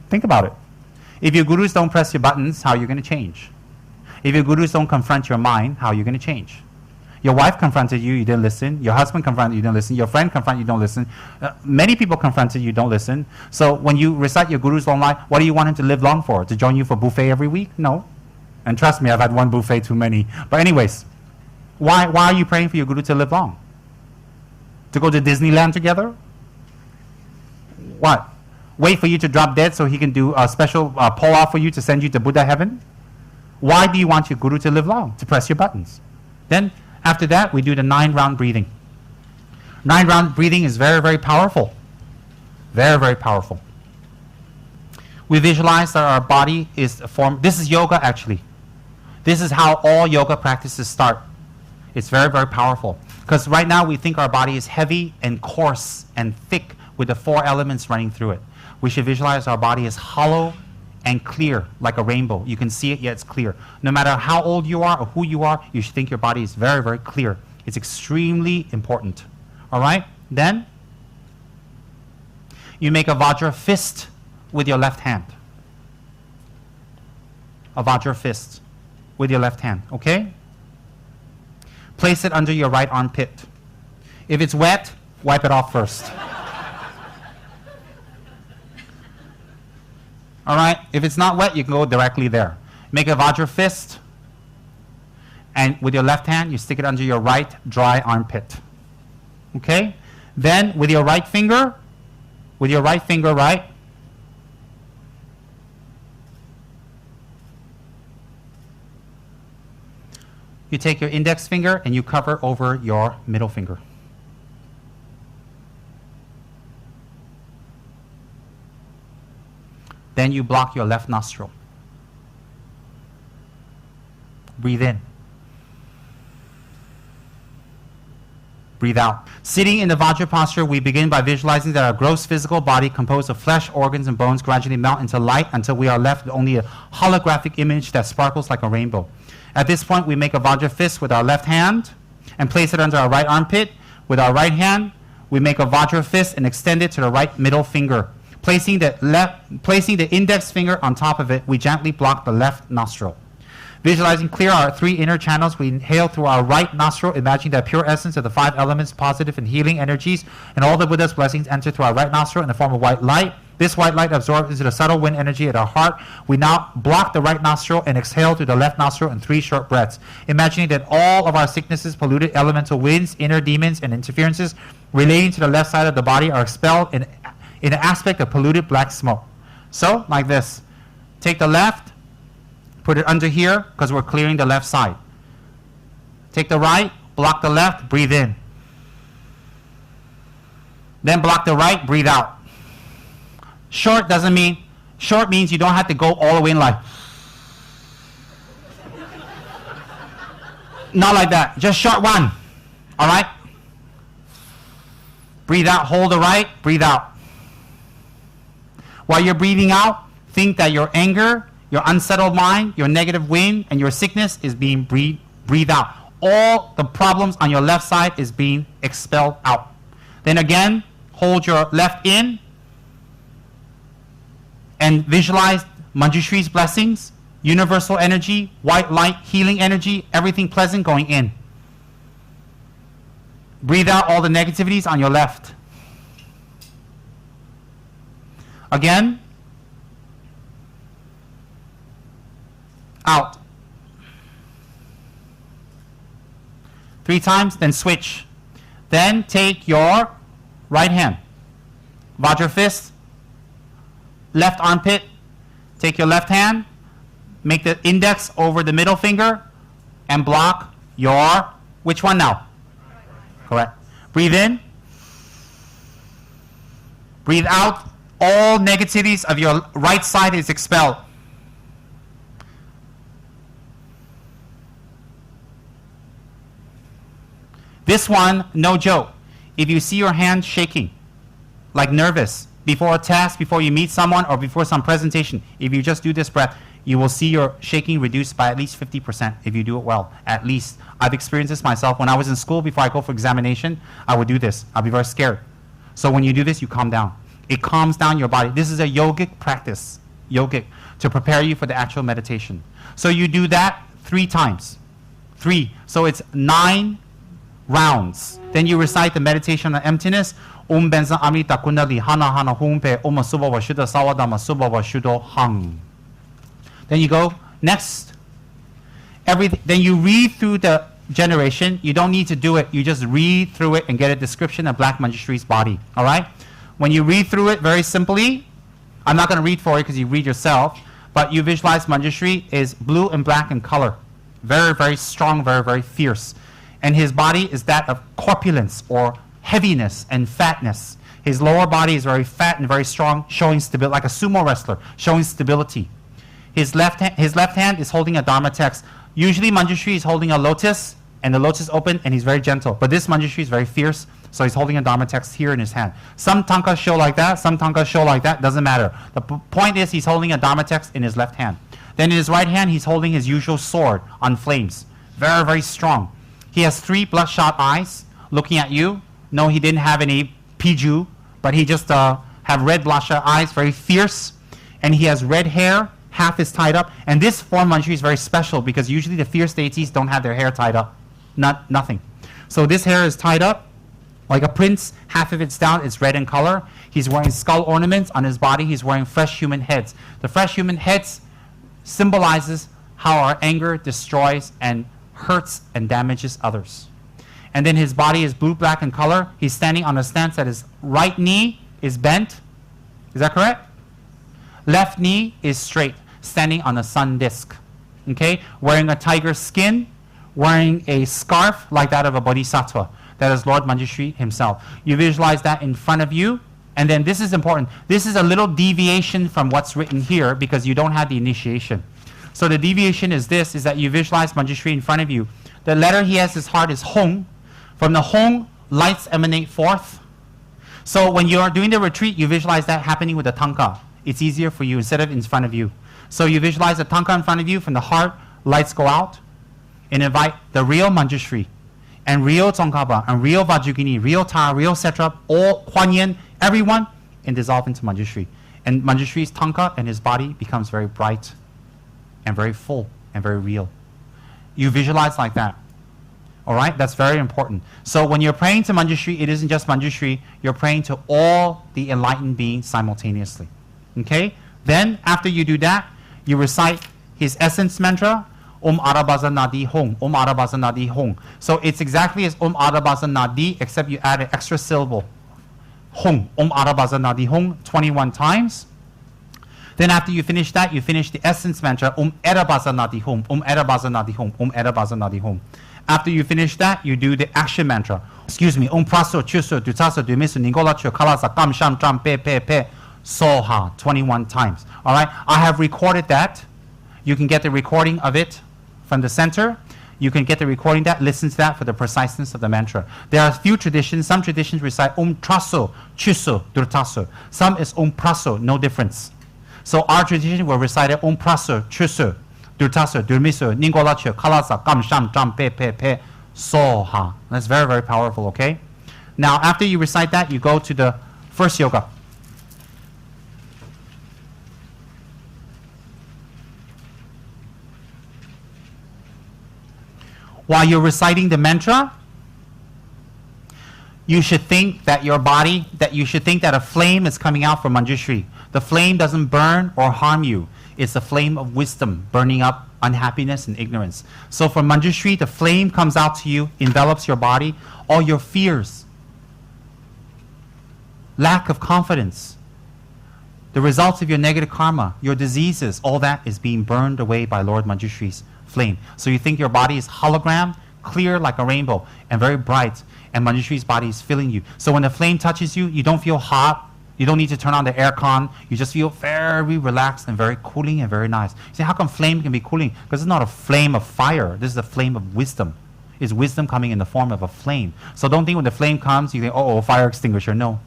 Think about it. If your Gurus don't press your buttons, how are you going to change? If your Gurus don't confront your mind, how are you going to change? Your wife confronted you, you didn't listen. Your husband confronted you, you didn't listen. Your friend confronted you, don't listen. Many people confronted you, don't listen. So when you recite your Guru's long life, what do you want him to live long for? To join you for buffet every week? No. And trust me, I've had one buffet too many. But anyways, why are you praying for your Guru to live long? To go to Disneyland together? What? Wait for you to drop dead so he can do a special pull-off for you to send you to Buddha heaven? Why do you want your Guru to live long? To press your buttons. Then, after that, we do the 9-round breathing. 9-round breathing is very, very powerful. Very, very powerful. We visualize that our body is a form. This is yoga, actually. This is how all yoga practices start. It's very, very powerful. Because right now, we think our body is heavy and coarse and thick with the 4 elements running through it. We should visualize our body as hollow and clear, like a rainbow. You can see it, yet it's clear. No matter how old you are or who you are, you should think your body is very, very clear. It's extremely important. All right? Then, you make a Vajra fist with your left hand. A Vajra fist with your left hand, okay? Place it under your right armpit. If it's wet, wipe it off first. All right? If it's not wet, you can go directly there. Make a Vajra fist, and with your left hand, you stick it under your right dry armpit. Okay? Then, with your right finger, right? You take your index finger and you cover over your middle finger. Then you block your left nostril. Breathe in. Breathe out. Sitting in the Vajra posture, we begin by visualizing that our gross physical body composed of flesh, organs, and bones gradually melt into light until we are left with only a holographic image that sparkles like a rainbow. At this point, we make a Vajra fist with our left hand and place it under our right armpit. With our right hand, we make a Vajra fist and extend it to the right middle finger. Placing the index finger on top of it, we gently block the left nostril. Visualizing clear our 3 inner channels, we inhale through our right nostril, imagining that pure essence of the 5 elements, positive and healing energies, and all the Buddha's blessings enter through our right nostril in the form of white light. This white light absorbs into the subtle wind energy at our heart. We now block the right nostril and exhale through the left nostril in 3 short breaths, imagining that all of our sicknesses, polluted elemental winds, inner demons, and interferences relating to the left side of the body are expelled in an aspect of polluted black smoke. So, like this. Take the left, put it under here, because we're clearing the left side. Take the right, block the left, breathe in. Then block the right, breathe out. Short means you don't have to go all the way in like. Not like that, just short one. All right? Breathe out, hold the right, breathe out. While you're breathing out, think that your anger, your unsettled mind, your negative wind, and your sickness is being breathed out. All the problems on your left side is being expelled out. Then again, hold your left in and visualize Manjushri's blessings, universal energy, white light, healing energy, everything pleasant going in. Breathe out all the negativities on your left. Again, out. 3 times, then switch. Then take your right hand, Vajra fist, left armpit, take your left hand, make the index over the middle finger, and block your, which one now? Correct. Breathe in. Breathe out. All negativities of your right side is expelled. This one, no joke. If you see your hand shaking, like nervous, before a task, before you meet someone, or before some presentation, if you just do this breath, you will see your shaking reduced by at least 50% if you do it well, at least. I've experienced this myself. When I was in school, before I go for examination, I would do this. I'll be very scared. So when you do this, you calm down. It calms down your body. This is a yogic practice, to prepare you for the actual meditation. So you do that 3 times. 3. So it's 9 rounds. Then you recite the meditation on emptiness. Om benza amrita kundali hana hana humpe oma suba wa shuddha sawadama suba wa shuddho hang. Then you go next. Then you read through the generation. You don't need to do it. You just read through it and get a description of Black Manjushri's body. All right? When you read through it very simply, I'm not going to read for you because you read yourself, but you visualize Manjushri is blue and black in color. Very, very strong, very, very fierce. And his body is that of corpulence or heaviness and fatness. His lower body is very fat and very strong, showing stability, like a sumo wrestler, showing stability. His left hand is holding a Dharma text. Usually Manjushri is holding a lotus, and the lotus is open, and he's very gentle. But this Manjushri is very fierce, so he's holding a Dharma text here in his hand. Some tankas show like that, some tankas show like that, doesn't matter. The point is he's holding a Dharma text in his left hand. Then in his right hand, he's holding his usual sword on flames. Very, very strong. He has 3 bloodshot eyes looking at you. No, he didn't have any piju, but he just have red bloodshot eyes, very fierce. And he has red hair, half is tied up. And this form Manjushri is very special because usually the fierce deities don't have their hair tied up. Nothing. So this hair is tied up like a prince, half of it's down, it's red in color. He's wearing skull ornaments on his body. He's wearing fresh human heads. The fresh human heads symbolizes how our anger destroys and hurts and damages others. And then his body is blue-black in color. He's standing on a stance that his right knee is bent. Is that correct? Left knee is straight, standing on a sun disk. Okay? Wearing a tiger skin, wearing a scarf like that of a bodhisattva. That is Lord Manjushri himself. You visualize that in front of you, And then this is important. This is a little deviation from what's written here because you don't have the initiation. So the deviation is this, is that you visualize Manjushri in front of you. The letter he has his heart is Hong. From the Hong, lights emanate forth. So when you are doing the retreat, you visualize that happening with the Tanka. It's easier for you instead of in front of you. So you visualize the Tanka in front of you. From the heart, lights go out and invite the real Manjushri and real Tsongkhapa and real Vajrayogini, real Tara, real Satrap, all Kuan Yin, everyone, and dissolve into Manjushri. And Manjushri's Tanka and his body becomes very bright and very full and very real. You visualize like that. All right? That's very important. So when you're praying to Manjushri, it isn't just Manjushri. You're praying to all the enlightened beings simultaneously. Okay? Then, after you do that, you recite his essence mantra, Om Arabaza Nadi Hong, Om Arabaza Nadi Hong. So it's exactly as Om Arabaza Nadi, except you add an extra syllable. Hong, Om Arabaza Nadi Hong, 21 times. Then after you finish that, you finish the essence mantra, Om Erabaza Nadi Hong, Om Erabaza Nadi Hong, Om Erabaza Nadi Hong. After you finish that, you do the action mantra. Om Praso, Chuso, Dutaso, Dumisu, Ningola, Chokalasa, Kam, Sham, Tram, Pe, Soha, 21 times. All right? I have recorded that. You can get the recording of it from the center. You can get the recording that, listen to that for the preciseness of the mantra. There are a few traditions. Some traditions recite Om Traso, Chuso, Durtaso. Some is Om Praso, no difference. So our tradition will recite Om Praso, Chuso, Durtaso, Durmiso, Ningolacho, Kalasa, Kam, Sham, Tram, Pe, Soha. That's very, very powerful, okay? Now, after you recite that, you go to the first yoga. While you're reciting the mantra, you should think that your body, that you should think that a flame is coming out from Manjushri. The flame doesn't burn or harm you. It's a flame of wisdom, burning up unhappiness and ignorance. So from Manjushri, the flame comes out to you, envelops your body, all your fears, lack of confidence, the results of your negative karma, your diseases, all that is being burned away by Lord Manjushri's flame. So you think your body is hologram, clear like a rainbow, and very bright, and Manjushri's body is filling you. So when the flame touches you, you don't feel hot, you don't need to turn on the aircon, you just feel very relaxed and very cooling and very nice. You say, how come flame can be cooling? Because it's not a flame of fire, this is a flame of wisdom. It's wisdom coming in the form of a flame. So don't think when the flame comes, you think, oh, fire extinguisher. No.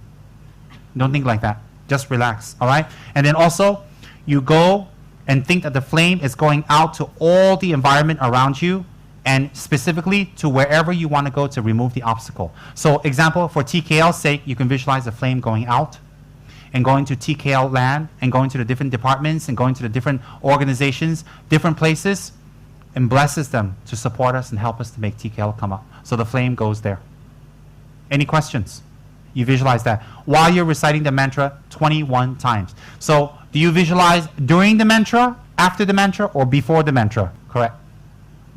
Don't think like that. Just relax, all right? And then also, you go and think that the flame is going out to all the environment around you and specifically to wherever you want to go to remove the obstacle. So example, for TKL's sake, you can visualize the flame going out and going to TKL land and going to the different departments and going to the different organizations, different places, and blesses them to support us and help us to make TKL come up. So the flame goes there. Any questions? You visualize that while you're reciting the mantra 21 times. So do you visualize during the mantra, after the mantra, or before the mantra? Correct.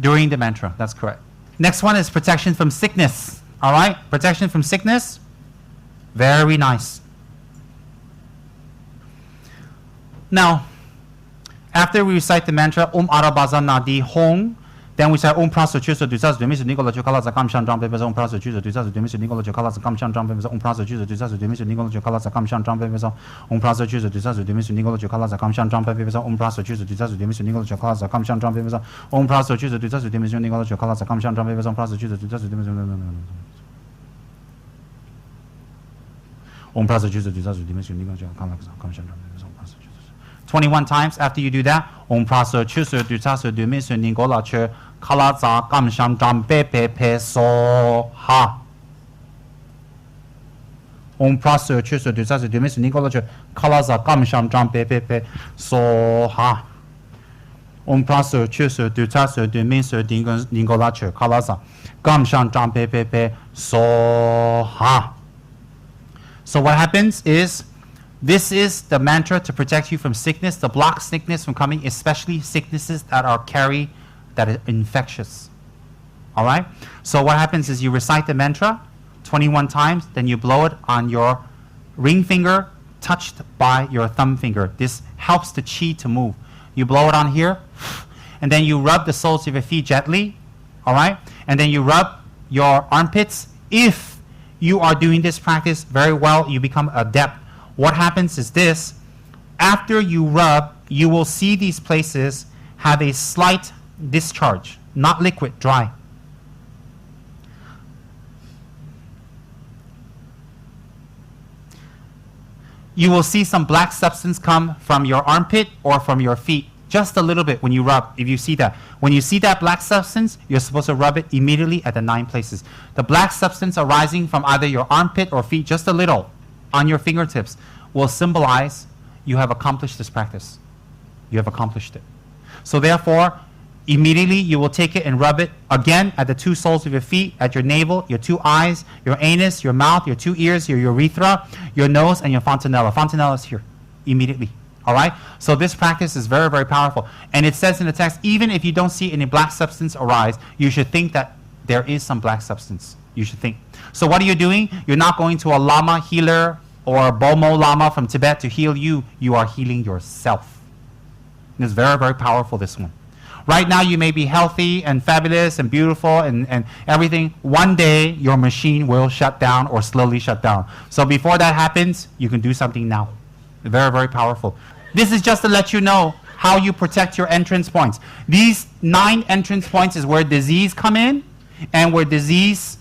During the mantra, that's correct. Next one is protection from sickness. All right, protection from sickness. Very nice. Now, after we recite the mantra Om Arabaza Nadi Hong, then we say Om Praso Chuso Dusas Dumisu Nicola Chokala Zakam Shan Drum Pepes Om Praso Chuso Dusas Dumisu Nicola Chokala Zakam Shan Drum Pepes Om Praso Chuso Dusas Dumisu Nicola Chokala Zakam Shan Drum Pepes Om Praso Chuso Dusas Dumisu Nicola Chokala Zakam Shan Drum Pepes Om Praso Chuso Dusas Dumisu Nicola Chokala Zakam Shan Drum Pepes Om Praso Chuso Dusas Dumisu Nicola Chokala Zakam Shan Drum Pepes Om Praso Chuso Dusas Dumisu Om Praso Chuso Dusas Dumisu Nicola Chokala Zakam Shan Drum Pepes Om Praso 21 times. After you do that, Om Praso Chuso Dusas Dumisu Nicola Chokala Kala za gam sham dram pe so ha. Om Praso Chuso Dusas Dumisu Nicola Kala za gam sham dram pe so ha. Om Praso Chuso Dusas Dumisu Nicola Kala za gam sham dram pe so ha. So what happens is, this is the mantra to protect you from sickness, to block sickness from coming, especially sicknesses that are infectious. All right? So what happens is you recite the mantra 21 times, then you blow it on your ring finger, touched by your thumb finger. This helps the chi to move. You blow it on here, and then you rub the soles of your feet gently. All right? And then you rub your armpits. If you are doing this practice very well, you become adept what happens is this. After you rub, you will see these places have a slight discharge, not liquid, dry. You will see some black substance come from your armpit or from your feet, just a little bit when you rub, if you see that. When you see that black substance, you're supposed to rub it immediately at the 9 places. The black substance arising from either your armpit or feet, just a little, on your fingertips, will symbolize you have accomplished this practice. You have accomplished it. So therefore, immediately you will take it and rub it again at the 2 soles of your feet, at your navel, your 2 eyes, your anus, your mouth, your 2 ears, your urethra, your nose, and your fontanella. Fontanella is here, immediately. All right? So this practice is very, very powerful. And it says in the text, even if you don't see any black substance arise, you should think that there is some black substance. You should think. So what are you doing? You're not going to a Lama healer or a Bomo Lama from Tibet to heal you. You are healing yourself. It's very, very powerful, this one. Right now, you may be healthy and fabulous and beautiful and everything. One day, your machine will shut down or slowly shut down. So before that happens, you can do something now. Very, very powerful. This is just to let you know how you protect your entrance points. These 9 entrance points is where disease come in and where disease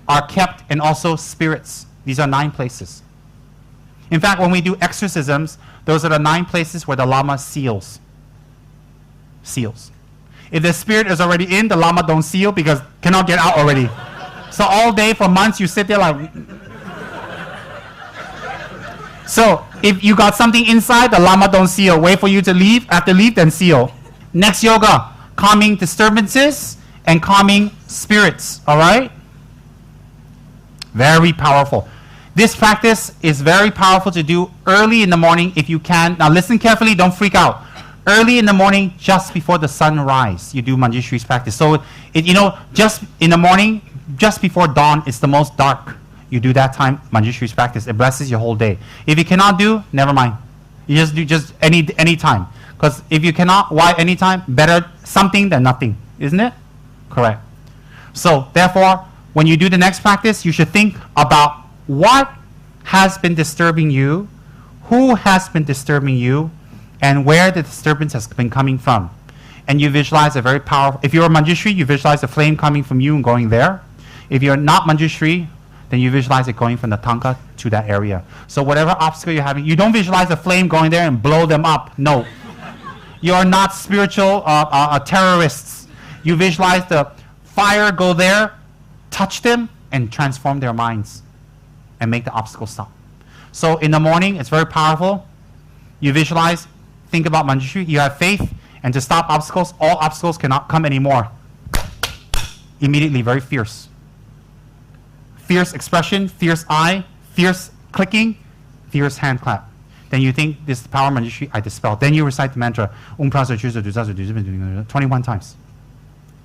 are kept, and also spirits. These are 9 places. In fact, when we do exorcisms, those are the 9 places where the Lama seals. Seals. If the spirit is already in, the Lama don't seal because cannot get out already. So all day for months you sit there like... So if you got something inside, the Lama don't seal. Wait for you to leave. After leave, then seal. Next yoga, calming disturbances and calming spirits. All right? Very powerful. This practice is very powerful to do early in the morning if you can. Now listen carefully, don't freak out. Early in the morning, just before the sun rise, you do Manjushri's practice. So, just in the morning, just before dawn, it's the most dark. You do that time, Manjushri's practice. It blesses your whole day. If you cannot do, never mind. You just do just any time. Because if you cannot, why any time? Better something than nothing, isn't it? Correct. So, therefore, when you do the next practice, you should think about what has been disturbing you, who has been disturbing you, and where the disturbance has been coming from. And you visualize a very powerful... If you're a Manjushri, you visualize a flame coming from you and going there. If you're not Manjushri, then you visualize it going from the Tanka to that area. So whatever obstacle you're having, you don't visualize a flame going there and blow them up. No. You are not spiritual terrorists. You visualize the fire go there, touch them, and transform their minds and make the obstacle stop. So in the morning, it's very powerful. You visualize... Think about Manjushri, you have faith, and to stop obstacles, all obstacles cannot come anymore. Immediately, very fierce. Fierce expression, fierce eye, fierce clicking, fierce hand clap. Then you think, this is the power of Manjushri, I dispel. Then you recite the mantra, 21 times.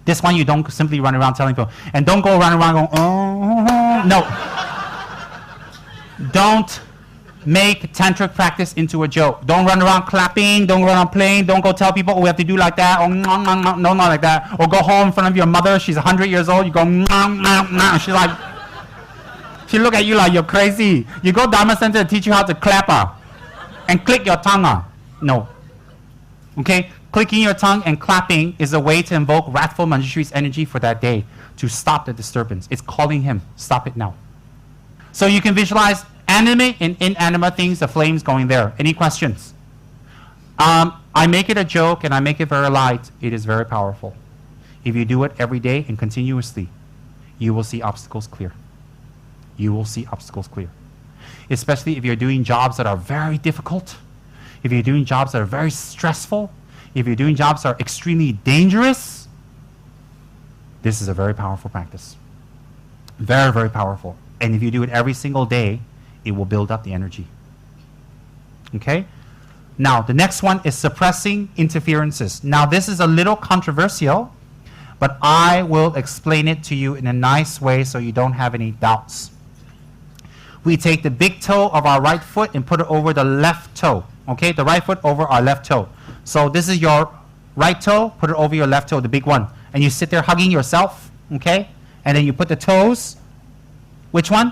This one you don't simply run around telling people, and don't go around going, oh, no. Don't make tantric practice into a joke. Don't run around clapping, don't run around playing, don't go tell people, oh, we have to do like that, or no, not like that. Or go home in front of your mother, she's 100 years old, you go, she's like, she look at you like you're crazy. You go Dharma Center to teach you how to clap and click your tongue. No. Okay? Clicking your tongue and clapping is a way to invoke wrathful Manjushri's energy for that day, to stop the disturbance. It's calling him, stop it now. So you can visualize animate and inanimate things, the flames going there. Any questions? I make it a joke and I make it very light. It is very powerful. If you do it every day and continuously, you will see obstacles clear. You will see obstacles clear. Especially if you're doing jobs that are very difficult, if you're doing jobs that are very stressful, if you're doing jobs that are extremely dangerous, this is a very powerful practice. Very, very powerful. And if you do it every single day, it will build up the energy. Okay? Now, the next one is suppressing interferences. Now, this is a little controversial, but I will explain it to you in a nice way so you don't have any doubts. We take the big toe of our right foot and put it over the left toe. Okay? The right foot over our left toe. So this is your right toe, put it over your left toe, the big one. And you sit there hugging yourself. Okay? And then you put the toes. Which one?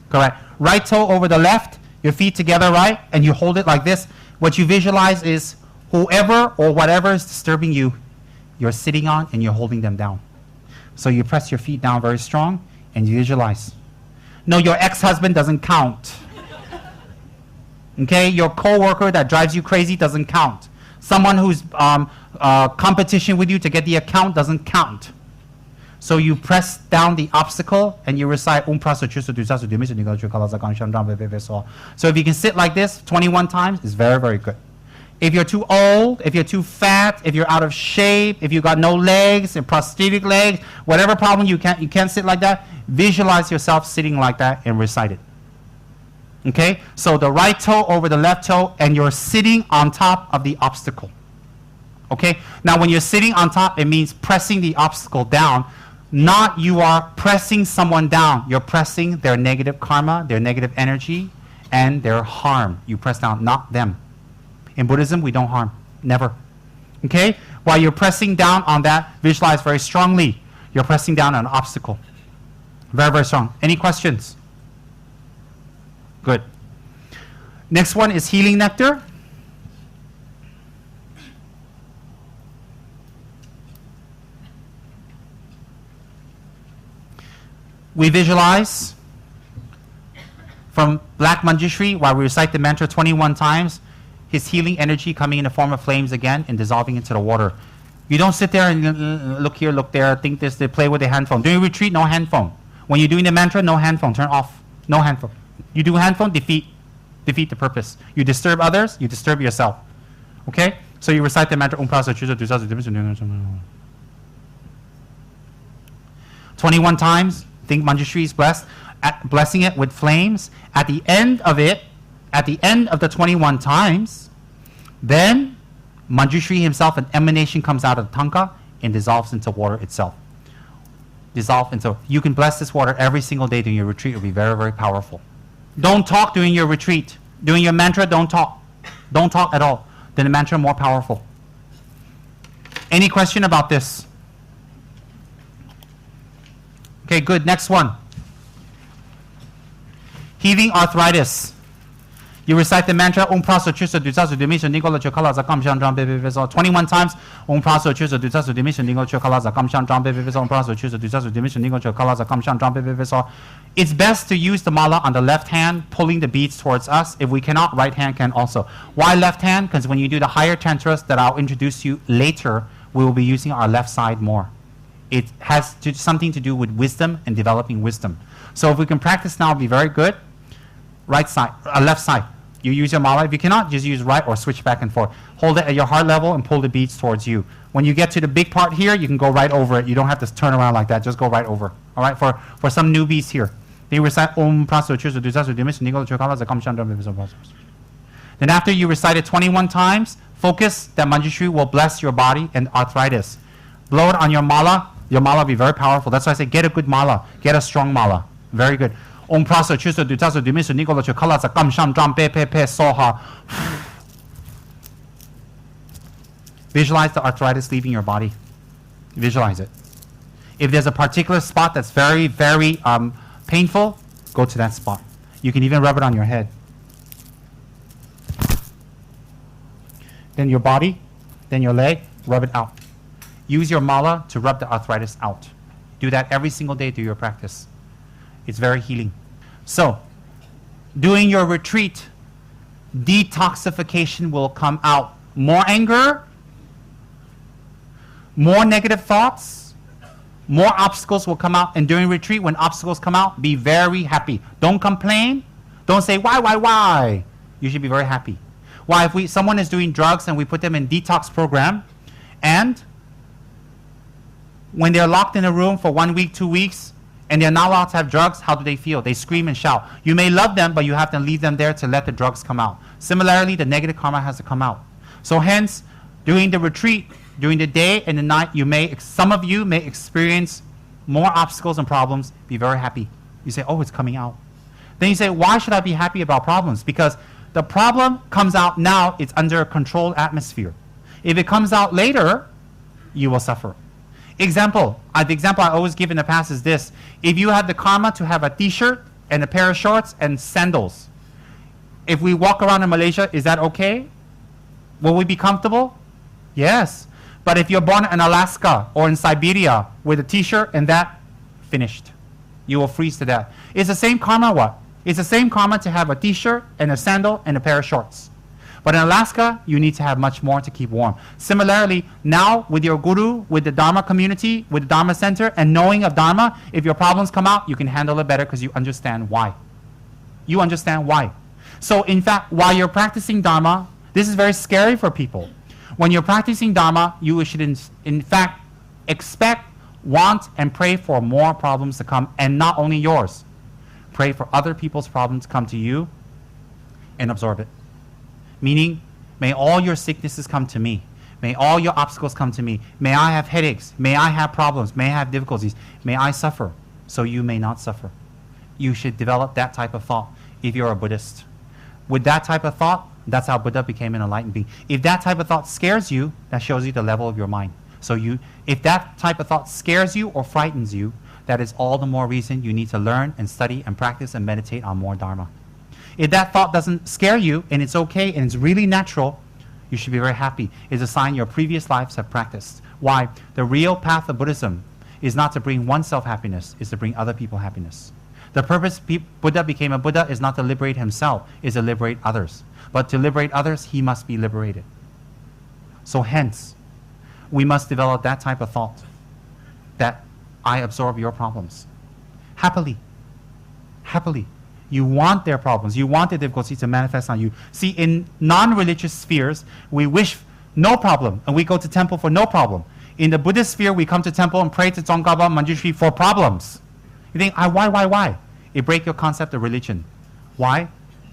Correct. right toe over the left, your feet together, right? And you hold it like this. What you visualize is whoever or whatever is disturbing you, you're sitting on and you're holding them down. So you press your feet down very strong and you visualize. No, your ex-husband doesn't count. Okay, your co-worker that drives you crazy doesn't count. Someone who's competition with you to get the account doesn't count. So you press down the obstacle and you recite So if you can sit like this 21 times, it's very, very good. If you're too old, if you're too fat, if you're out of shape, if you got no legs and prosthetic legs, whatever problem you can't sit like that, visualize yourself sitting like that and recite it. Okay? So the right toe over the left toe and you're sitting on top of the obstacle. Okay? Now when you're sitting on top, it means pressing the obstacle down. Not you are pressing someone down. You're pressing their negative karma, their negative energy, and their harm. You press down, not them. In Buddhism, we don't harm. Never. Okay? While you're pressing down on that, visualize very strongly. You're pressing down on an obstacle. Very, very strong. Any questions? Good. Next one is healing nectar. We visualize from Black Manjushri, while we recite the mantra 21 times, his healing energy coming in the form of flames again and dissolving into the water. You don't sit there and look here, look there, think this, they play with the hand phone. During retreat, no hand phone. When you're doing the mantra, no hand phone, turn off. No hand phone. You do hand phone, defeat the purpose. You disturb others, you disturb yourself. Okay? So you recite the mantra 21 times. Think Manjushri is blessed. Blessing it with flames. At the end of it, at the end of the 21 times, then Manjushri himself, an emanation comes out of the tanka and dissolves into water itself. Dissolve into. You can bless this water every single day during your retreat. It will be very, very powerful. Don't talk during your retreat. During your mantra, don't talk. Don't talk at all. Then the mantra more powerful. Any question about this? Okay, good. Next one. Healing arthritis. You recite the mantra 21 times. It's best to use the mala on the left hand, pulling the beads towards us. If we cannot, right hand can also. Why left hand? Because when you do the higher tantras that I'll introduce you later, we will be using our left side more. It has something to do with wisdom and developing wisdom. So if we can practice now, it'll be very good. Right side, left side. You use your mala. If you cannot, just use right or switch back and forth. Hold it at your heart level and pull the beads towards you. When you get to the big part here, you can go right over it. You don't have to turn around like that. Just go right over. All right, for some newbies here. Then you recite Then after you recite it 21 times, focus that Manjushri will bless your body and arthritis. Blow it on your mala. Your mala will be very powerful. That's why I say get a good mala. Get a strong mala. Very good. Visualize the arthritis leaving your body. Visualize it. If there's a particular spot that's very, very painful, go to that spot. You can even rub it on your head. Then your body, then your leg, rub it out. Use your mala to rub the arthritis out. Do that every single day through your practice. It's very healing. So, during your retreat, detoxification will come out. More anger, more negative thoughts, more obstacles will come out. And during retreat, when obstacles come out, be very happy. Don't complain. Don't say, why? You should be very happy. Why? If someone is doing drugs and we put them in detox program, and when they're locked in a room for 1 week, 2 weeks, and they're not allowed to have drugs, how do they feel? They scream and shout. You may love them, but you have to leave them there to let the drugs come out. Similarly, the negative karma has to come out. So hence, during the retreat, during the day and the night, some of you may experience more obstacles and problems. Be very happy. You say, oh, it's coming out. Then you say, why should I be happy about problems? Because the problem comes out now, it's under a controlled atmosphere. If it comes out later, you will suffer. The example I always give in the past is this. If you have the karma to have a t-shirt and a pair of shorts and sandals. If we walk around in Malaysia, is that okay? Will we be comfortable? Yes. But if you're born in Alaska or in Siberia with a t-shirt and that, finished. You will freeze to death. It's the same karma what? It's the same karma to have a t-shirt and a sandal and a pair of shorts. But in Alaska, you need to have much more to keep warm. Similarly, now with your guru, with the Dharma community, with the Dharma center, and knowing of Dharma, if your problems come out, you can handle it better because you understand why. You understand why. So in fact, while you're practicing Dharma, this is very scary for people. When you're practicing Dharma, you should in fact expect, want, and pray for more problems to come, and not only yours. Pray for other people's problems to come to you and absorb it. Meaning, may all your sicknesses come to me. May all your obstacles come to me. May I have headaches. May I have problems. May I have difficulties. May I suffer, so you may not suffer. You should develop that type of thought if you're a Buddhist. With that type of thought, that's how Buddha became an enlightened being. If that type of thought scares you, that shows you the level of your mind. So if that type of thought scares you or frightens you, that is all the more reason you need to learn and study and practice and meditate on more Dharma. If that thought doesn't scare you and it's okay and it's really natural, you should be very happy. It's a sign your previous lives have practiced. Why? The real path of Buddhism is not to bring oneself happiness, it's to bring other people happiness. The purpose Buddha became a Buddha is not to liberate himself, is to liberate others. But to liberate others, he must be liberated. So hence, we must develop that type of thought, that I absorb your problems. Happily. Happily. You want their problems. You want their difficulties to manifest on you. See, in non-religious spheres, we wish no problem, and we go to temple for no problem. In the Buddhist sphere, we come to temple and pray to Tsongkhapa Manjushri for problems. You think, why? It breaks your concept of religion. Why?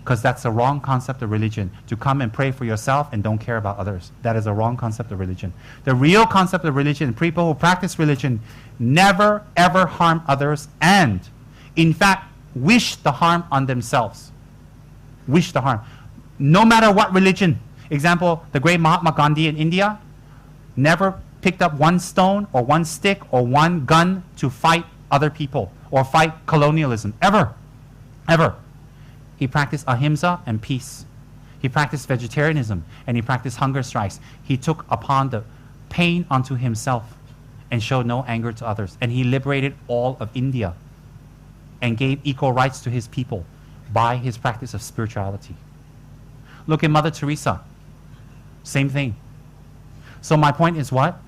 Because that's the wrong concept of religion. To come and pray for yourself and don't care about others. That is a wrong concept of religion. The real concept of religion, people who practice religion, never ever harm others and, in fact, wish the harm on themselves. Wish the harm. No matter what religion. Example, the great Mahatma Gandhi in India never picked up one stone or one stick or one gun to fight other people or fight colonialism. Ever. Ever. He practiced ahimsa and peace. He practiced vegetarianism and he practiced hunger strikes. He took upon the pain unto himself and showed no anger to others. And he liberated all of India and gave equal rights to his people by his practice of spirituality. Look at Mother Teresa. Same thing. So my point is what?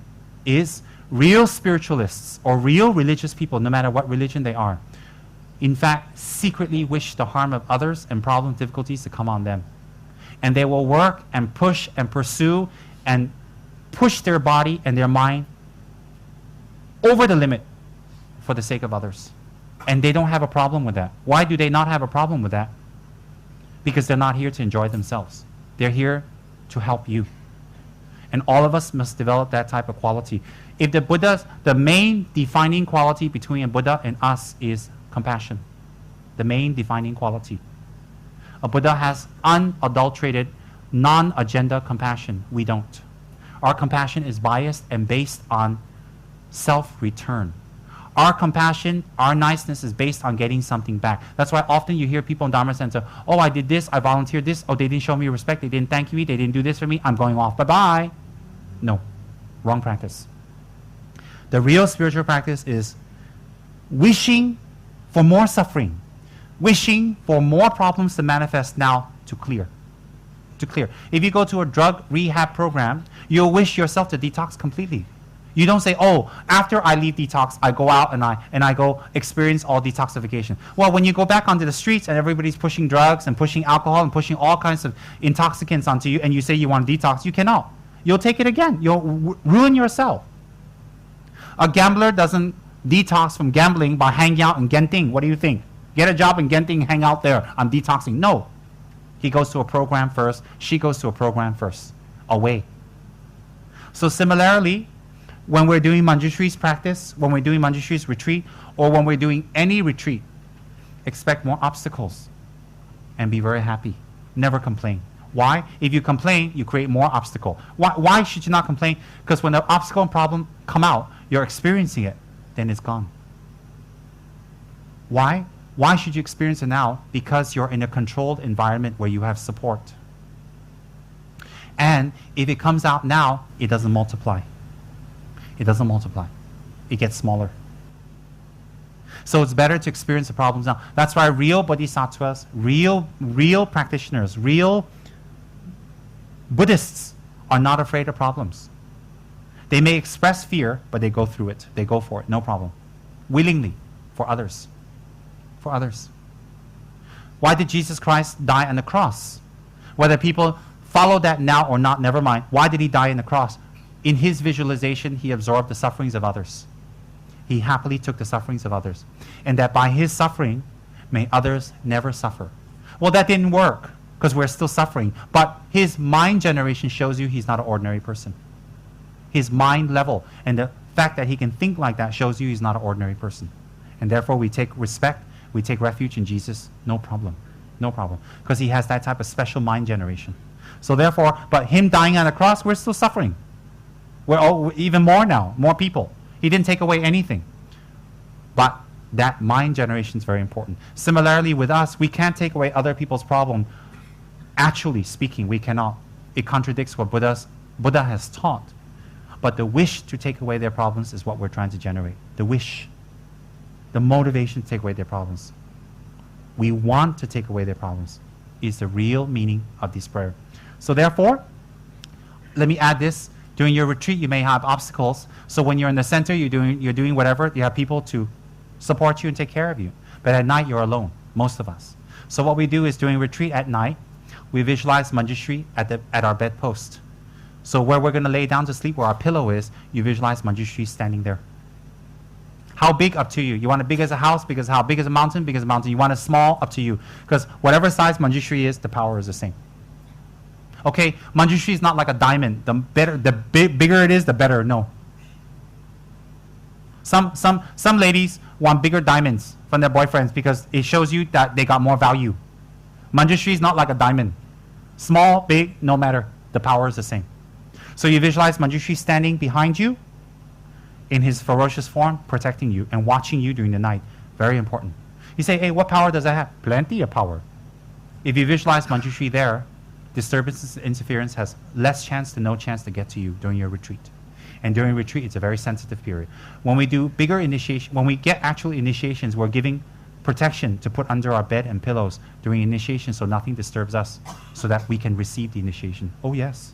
Is real spiritualists or real religious people, no matter what religion they are, in fact, secretly wish the harm of others and problems, difficulties to come on them. And they will work and push and pursue and push their body and their mind over the limit for the sake of others. And they don't have a problem with that. Why do they not have a problem with that? Because they're not here to enjoy themselves. They're here to help you. And all of us must develop that type of quality. If the main defining quality between a Buddha and us is compassion. The main defining quality. A Buddha has unadulterated, non-agenda compassion. We don't. Our compassion is biased and based on self-return. Our compassion, our niceness is based on getting something back. That's why often you hear people in Dharma Center, oh, I did this, I volunteered this, oh, they didn't show me respect, they didn't thank me, they didn't do this for me, I'm going off, bye-bye. No, wrong practice. The real spiritual practice is wishing for more suffering, wishing for more problems to manifest now to clear. To clear. If you go to a drug rehab program, you'll wish yourself to detox completely. You don't say, oh, after I leave detox, I go out and I go experience all detoxification. Well, when you go back onto the streets and everybody's pushing drugs and pushing alcohol and pushing all kinds of intoxicants onto you and you say you want to detox, you cannot. You'll take it again. You'll ruin yourself. A gambler doesn't detox from gambling by hanging out in Genting. What do you think? Get a job in Genting, hang out there. I'm detoxing. No. He goes to a program first. She goes to a program first. Away. So similarly, when we're doing Manjushri's practice, when we're doing Manjushri's retreat, or when we're doing any retreat, expect more obstacles and be very happy. Never complain. Why? If you complain, you create more obstacle. Why should you not complain? Because when the obstacle and problem come out, you're experiencing it, then it's gone. Why? Why should you experience it now? Because you're in a controlled environment where you have support. And if it comes out now, it doesn't multiply. It doesn't multiply. It gets smaller. So it's better to experience the problems now. That's why real bodhisattvas, real practitioners, real Buddhists are not afraid of problems. They may express fear, but they go through it. They go for it, no problem. Willingly, for others. For others. Why did Jesus Christ die on the cross? Whether people follow that now or not, never mind. Why did he die on the cross? In his visualization, he absorbed the sufferings of others. He happily took the sufferings of others. And that by his suffering, may others never suffer. Well, that didn't work, because we're still suffering. But his mind generation shows you he's not an ordinary person. His mind level and the fact that he can think like that shows you he's not an ordinary person. And therefore we take respect, we take refuge in Jesus, no problem. No problem. Because he has that type of special mind generation. So therefore, but him dying on the cross, we're still suffering. We're even more now, more people. He didn't take away anything. But that mind generation is very important. Similarly with us, we can't take away other people's problem. Actually speaking, we cannot. It contradicts what Buddha has taught. But the wish to take away their problems is what we're trying to generate. The wish. The motivation to take away their problems. We want to take away their problems is the real meaning of this prayer. So therefore, let me add this. During your retreat, you may have obstacles. So when you're in the center, you're doing whatever, you have people to support you and take care of you. But at night, you're alone, most of us. So what we do is during retreat at night, we visualize Manjushri at our bedpost. So where we're going to lay down to sleep, where our pillow is, you visualize Manjushri standing there. How big, up to you. You want it big as a house, big as a house, big as a mountain, big as a mountain. You want it small, up to you. Because whatever size Manjushri is, the power is the same. Okay, Manjushri is not like a diamond. The bigger it is, the better. No. Some ladies want bigger diamonds from their boyfriends because it shows you that they got more value. Manjushri is not like a diamond. Small, big, no matter. The power is the same. So you visualize Manjushri standing behind you in his ferocious form, protecting you and watching you during the night. Very important. You say, hey, what power does that have? Plenty of power. If you visualize Manjushri there, disturbances and interference has less chance to no chance to get to you during your retreat. And during retreat, it's a very sensitive period. When we do bigger initiation, when we get actual initiations, we're giving protection to put under our bed and pillows during initiation so nothing disturbs us, so that we can receive the initiation. Oh yes.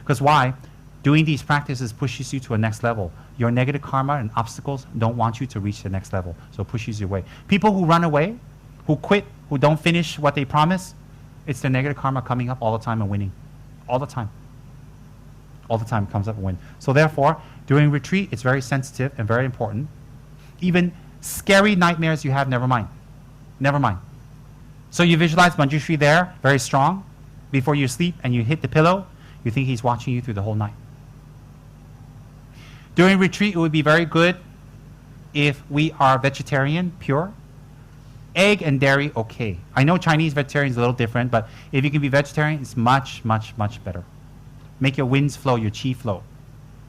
Because why? Doing these practices pushes you to a next level. Your negative karma and obstacles don't want you to reach the next level, so it pushes you away. People who run away, who quit, who don't finish what they promise, it's their negative karma coming up all the time and winning. All the time. All the time it comes up and wins. So therefore, during retreat, it's very sensitive and very important. Even scary nightmares you have, never mind. Never mind. So you visualize Manjushri there, very strong, before you sleep, and you hit the pillow, you think he's watching you through the whole night. During retreat, it would be very good if we are vegetarian, pure. Egg and dairy, okay. I know Chinese vegetarian is a little different, but if you can be vegetarian, it's much, much, much better. Make your winds flow, your chi flow.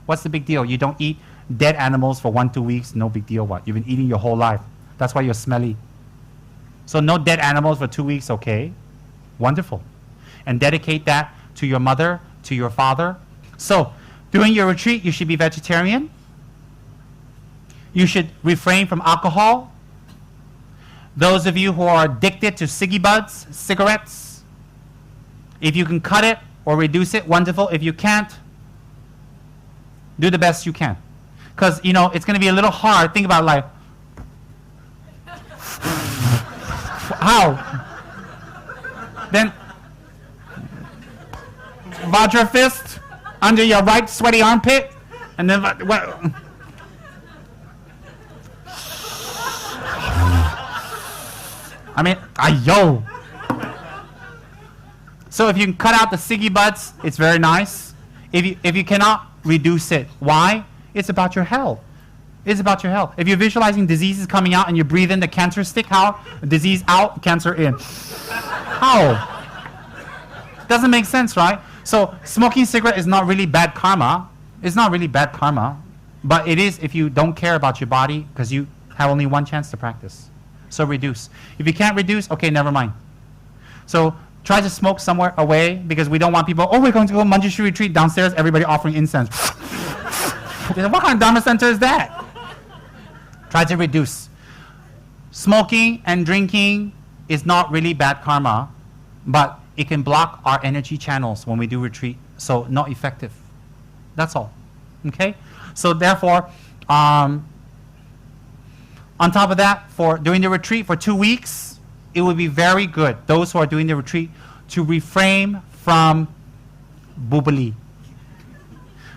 What's the big deal? You don't eat dead animals for 1-2 weeks, no big deal what? You've been eating your whole life. That's why you're smelly. So no dead animals for 2 weeks, okay. Wonderful. And dedicate that to your mother, to your father. So during your retreat, you should be vegetarian. You should refrain from alcohol. Those of you who are addicted to ciggy buds, cigarettes, if you can cut it or reduce it, wonderful. If you can't, do the best you can. Because, you know, it's going to be a little hard. Think about like, how? Then, Vajra fist under your right sweaty armpit, and then, what? I mean, ayo. So if you can cut out the ciggy butts, it's very nice. If you cannot, reduce it. Why? It's about your health. It's about your health. If you're visualizing diseases coming out and you breathe in the cancer stick, how? Disease out, cancer in. How? Doesn't make sense, right? So smoking cigarette is not really bad karma. It's not really bad karma. But it is if you don't care about your body because you have only one chance to practice. So reduce. If you can't reduce, okay, never mind. So try to smoke somewhere away, because we don't want people, oh, we're going to go Manjushri retreat downstairs, everybody offering incense. What kind of Dharma center is that? Try to reduce. Smoking and drinking is not really bad karma, but it can block our energy channels when we do retreat, so not effective. That's all. Okay? So therefore, on top of that, for doing the retreat for 2 weeks, it would be very good, those who are doing the retreat, to refrain from bubbly.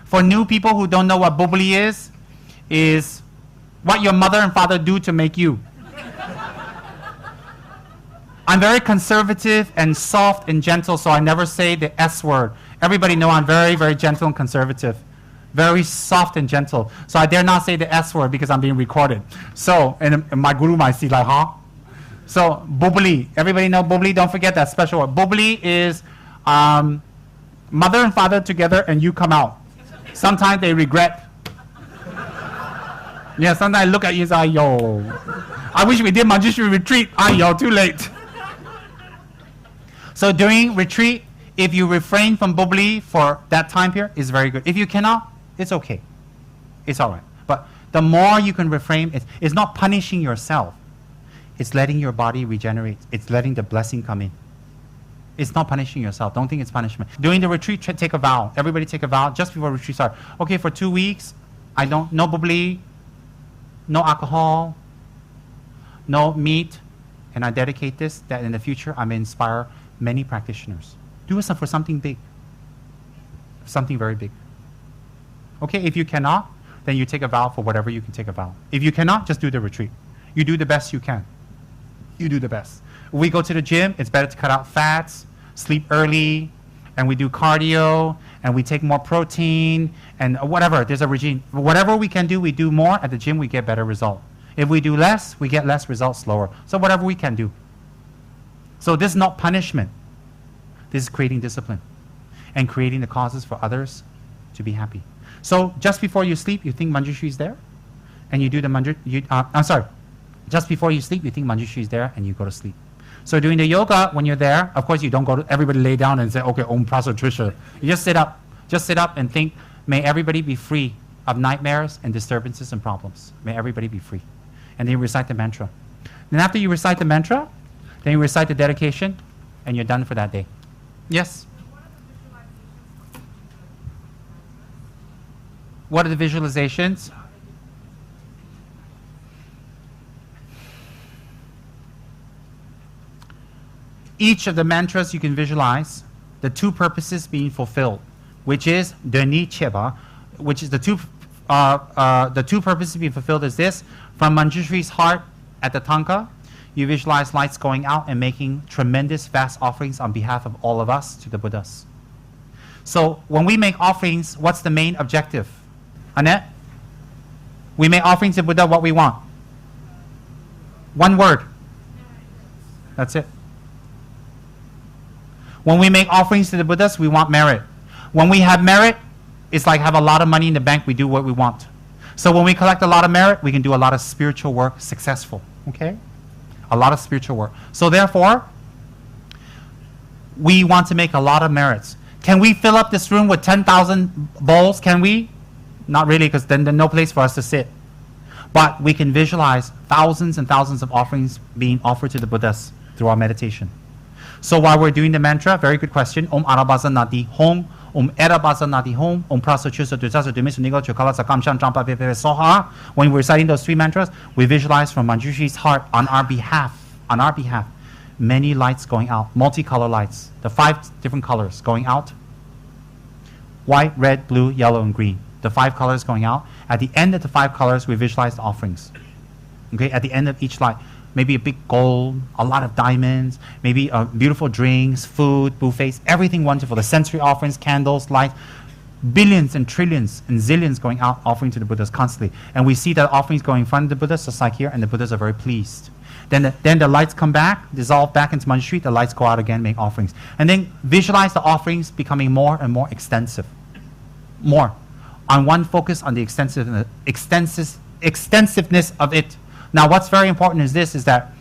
For new people who don't know what bubbly is what your mother and father do to make you. I'm very conservative and soft and gentle, so I never say the S word. Everybody know I'm very, very gentle and conservative. Very soft and gentle. So I dare not say the S word because I'm being recorded. So, and my guru might see like, huh? So, bubbly. Everybody know bubbly? Don't forget that special word. Bubbly is mother and father together and you come out. Sometimes they regret. Yeah, sometimes I look at you and say, yo, I wish we did Manjushri retreat. Yo, too late. So during retreat, if you refrain from bubbly for that time period, it's very good. If you cannot, it's okay. It's all right. But the more you can refrain, it's not punishing yourself. It's letting your body regenerate. It's letting the blessing come in. It's not punishing yourself. Don't think it's punishment. During the retreat, take a vow. Everybody take a vow just before retreat starts. Okay, for 2 weeks, no bubbly, no alcohol, no meat, and I dedicate this, that in the future I may inspire many practitioners. Do it for something big. Something very big. Okay, if you cannot, then you take a vow for whatever you can take a vow. If you cannot, just do the retreat. You do the best you can. You do the best. We go to the gym, it's better to cut out fats, sleep early, and we do cardio, and we take more protein, and whatever, there's a regime. Whatever we can do, we do more. At the gym, we get better result. If we do less, we get less results slower. So whatever we can do. So this is not punishment. This is creating discipline and creating the causes for others to be happy. So just before you sleep, you think Manjushri is there, and you do the Manjushri. Just before you sleep, you think Manjushri is there, and you go to sleep. So doing the yoga, when you're there, of course you don't go to everybody lay down and say, okay, Om Prasa Trisha. You just sit up. Just sit up and think, may everybody be free of nightmares and disturbances and problems. May everybody be free. And then you recite the mantra. Then after you recite the mantra, then you recite the dedication, and you're done for that day. Yes? What are the visualizations? Each of the mantras you can visualize the 2 purposes being fulfilled, which is Deni Cheba, which is the two purposes being fulfilled is this. From Manjushri's heart at the Tanka, you visualize lights going out and making tremendous vast offerings on behalf of all of us to the Buddhas. So when we make offerings, what's the main objective? Annette? We make offerings to Buddha, what we want. One word. That's it. When we make offerings to the Buddhas, we want merit. When we have merit, it's like have a lot of money in the bank, we do what we want. So when we collect a lot of merit, we can do a lot of spiritual work successful. Okay? A lot of spiritual work. So therefore, we want to make a lot of merits. Can we fill up this room with 10,000 bowls? Can we? Not really, because then there's no place for us to sit. But we can visualize thousands and thousands of offerings being offered to the Buddhas through our meditation. So while we're doing the mantra, very good question. Om Arabaza Nadi Hong, Om Erabaza Nadi Hong, Om Prasa Chusa Dutasa Dumisu Nigo Chukala Sakam Sham Champa Pepe Soha. When we're reciting those 3 mantras, we visualize from Manjushri's heart on our behalf, many lights going out, multicolor lights, the 5 different colors going out. White, red, blue, yellow, and green. The 5 colors going out. At the end of the 5 colors, we visualize the offerings. Okay, at the end of each light. Maybe a big gold, a lot of diamonds, maybe beautiful drinks, food, buffets, everything wonderful. The sensory offerings, candles, lights, billions and trillions and zillions going out offering to the Buddhas constantly. And we see that offerings going in front of the Buddhas, just like here, and the Buddhas are very pleased. Then the lights come back, dissolve back into Manjushri, the lights go out again, make offerings. And then visualize the offerings becoming more and more extensive. More. On one focus on the extensiveness of it. Now what's very important is this, is that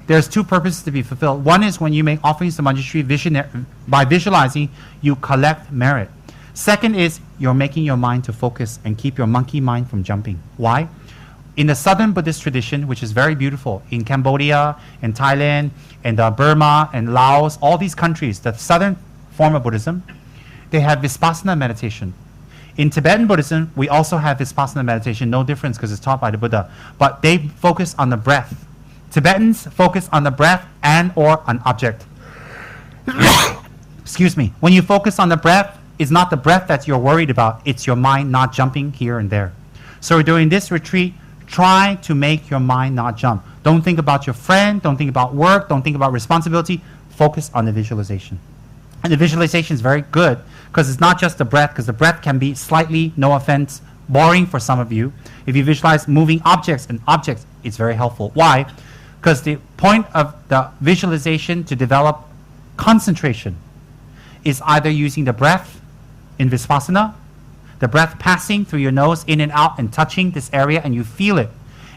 There's two purposes to be fulfilled. One is when you make offerings to Manjushri by visualizing, you collect merit. Second is you're making your mind to focus and keep your monkey mind from jumping. Why? In the southern Buddhist tradition, which is very beautiful, in Cambodia, and Thailand, and Burma, and Laos, all these countries, the southern form of Buddhism, they have Vipassana meditation. In Tibetan Buddhism, we also have Vipassana meditation, no difference because it's taught by the Buddha, but they focus on the breath. Tibetans focus on the breath and or an object. Excuse me. When you focus on the breath, it's not the breath that you're worried about, it's your mind not jumping here and there. So during this retreat, try to make your mind not jump. Don't think about your friend, don't think about work, don't think about responsibility. Focus on the visualization. And the visualization is very good because it's not just the breath, because the breath can be slightly, no offense, boring for some of you. If you visualize moving objects and objects, it's very helpful. Why? Because the point of the visualization to develop concentration is either using the breath in Vipassana, the breath passing through your nose in and out and touching this area and you feel it.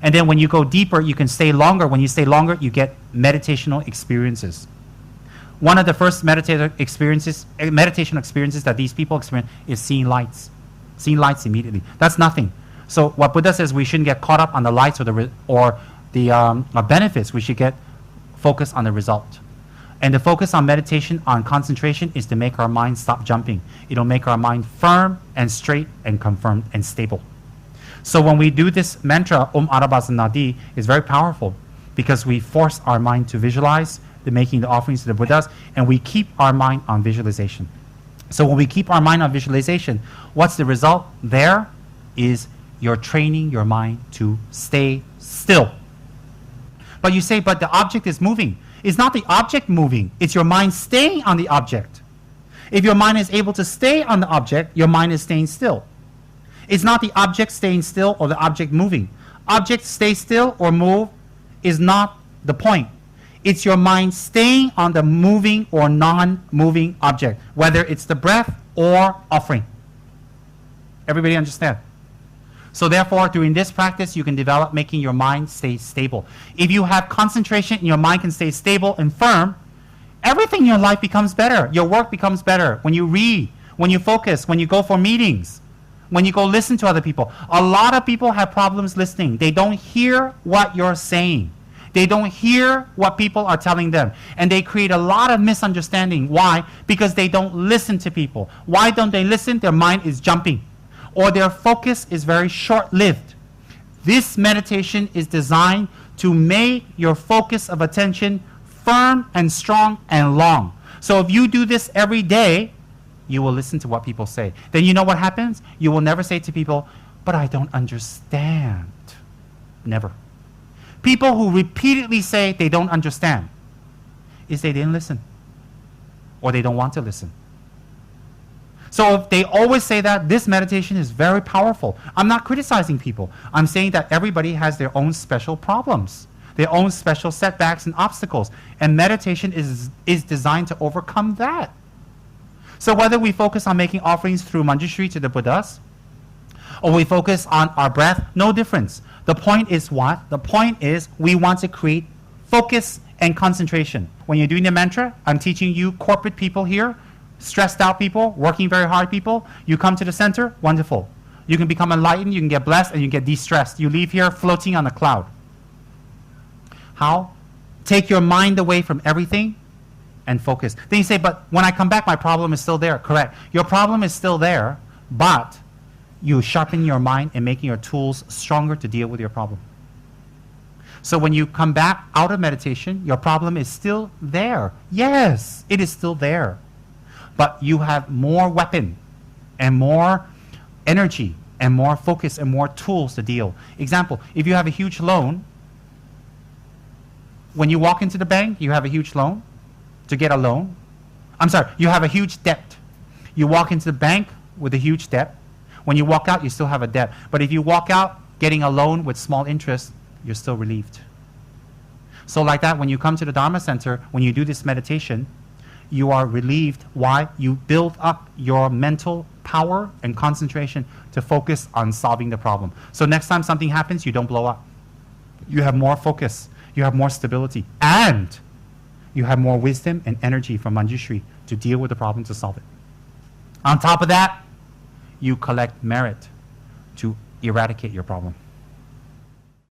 And then when you go deeper, you can stay longer. When you stay longer, you get meditational experiences. One of the first meditational experiences that these people experience is seeing lights. Seeing lights immediately. That's nothing. So what Buddha says, we shouldn't get caught up on the lights or the benefits. We should get focused on the result. And the focus on meditation, on concentration, is to make our mind stop jumping. It'll make our mind firm and straight and confirmed and stable. So when we do this mantra, Om Arabhasanadi, is very powerful because we force our mind to visualize the making the offerings to the Buddhas, and we keep our mind on visualization. So when we keep our mind on visualization, what's the result? There is you're training your mind to stay still. But you say, but the object is moving. It's not the object moving, it's your mind staying on the object. If your mind is able to stay on the object, your mind is staying still. It's not the object staying still or the object moving. Object stay still or move is not the point. It's your mind staying on the moving or non-moving object, whether it's the breath or offering. Everybody understand? So therefore, during this practice, you can develop making your mind stay stable. If you have concentration and your mind can stay stable and firm, everything in your life becomes better. Your work becomes better. When you read, when you focus, when you go for meetings, when you go listen to other people. A lot of people have problems listening. They don't hear what you're saying. They don't hear what people are telling them. And they create a lot of misunderstanding. Why? Because they don't listen to people. Why don't they listen? Their mind is jumping. Or their focus is very short-lived. This meditation is designed to make your focus of attention firm and strong and long. So if you do this every day, you will listen to what people say. Then you know what happens? You will never say to people, but I don't understand. Never. People who repeatedly say they don't understand is they didn't listen. Or they don't want to listen. So if they always say that, this meditation is very powerful. I'm not criticizing people. I'm saying that everybody has their own special problems, their own special setbacks and obstacles. And meditation is designed to overcome that. So whether we focus on making offerings through Manjushri to the Buddhas, or we focus on our breath, no difference. The point is what? The point is we want to create focus and concentration. When you're doing the mantra, I'm teaching you corporate people here, stressed out people, working very hard people. You come to the center, wonderful. You can become enlightened, you can get blessed, and you get de-stressed. You leave here floating on a cloud. How? Take your mind away from everything and focus. Then you say, but when I come back, my problem is still there. Correct. Your problem is still there, but you sharpen your mind and making your tools stronger to deal with your problem. So when you come back out of meditation, your problem is still there. Yes, it is still there. But you have more weapon and more energy and more focus and more tools to deal. Example, if you have a huge loan, when you walk into the bank, you have a huge loan to get a loan. I'm sorry, you have a huge debt. You walk into the bank with a huge debt. When you walk out, you still have a debt. But if you walk out getting a loan with small interest, you're still relieved. So like that, when you come to the Dharma Center, when you do this meditation, you are relieved. Why? You build up your mental power and concentration to focus on solving the problem. So next time something happens, you don't blow up. You have more focus. you have more stability, and you have more wisdom and energy from Manjushri to deal with the problem, to solve it. On top of that, you collect merit to eradicate your problem.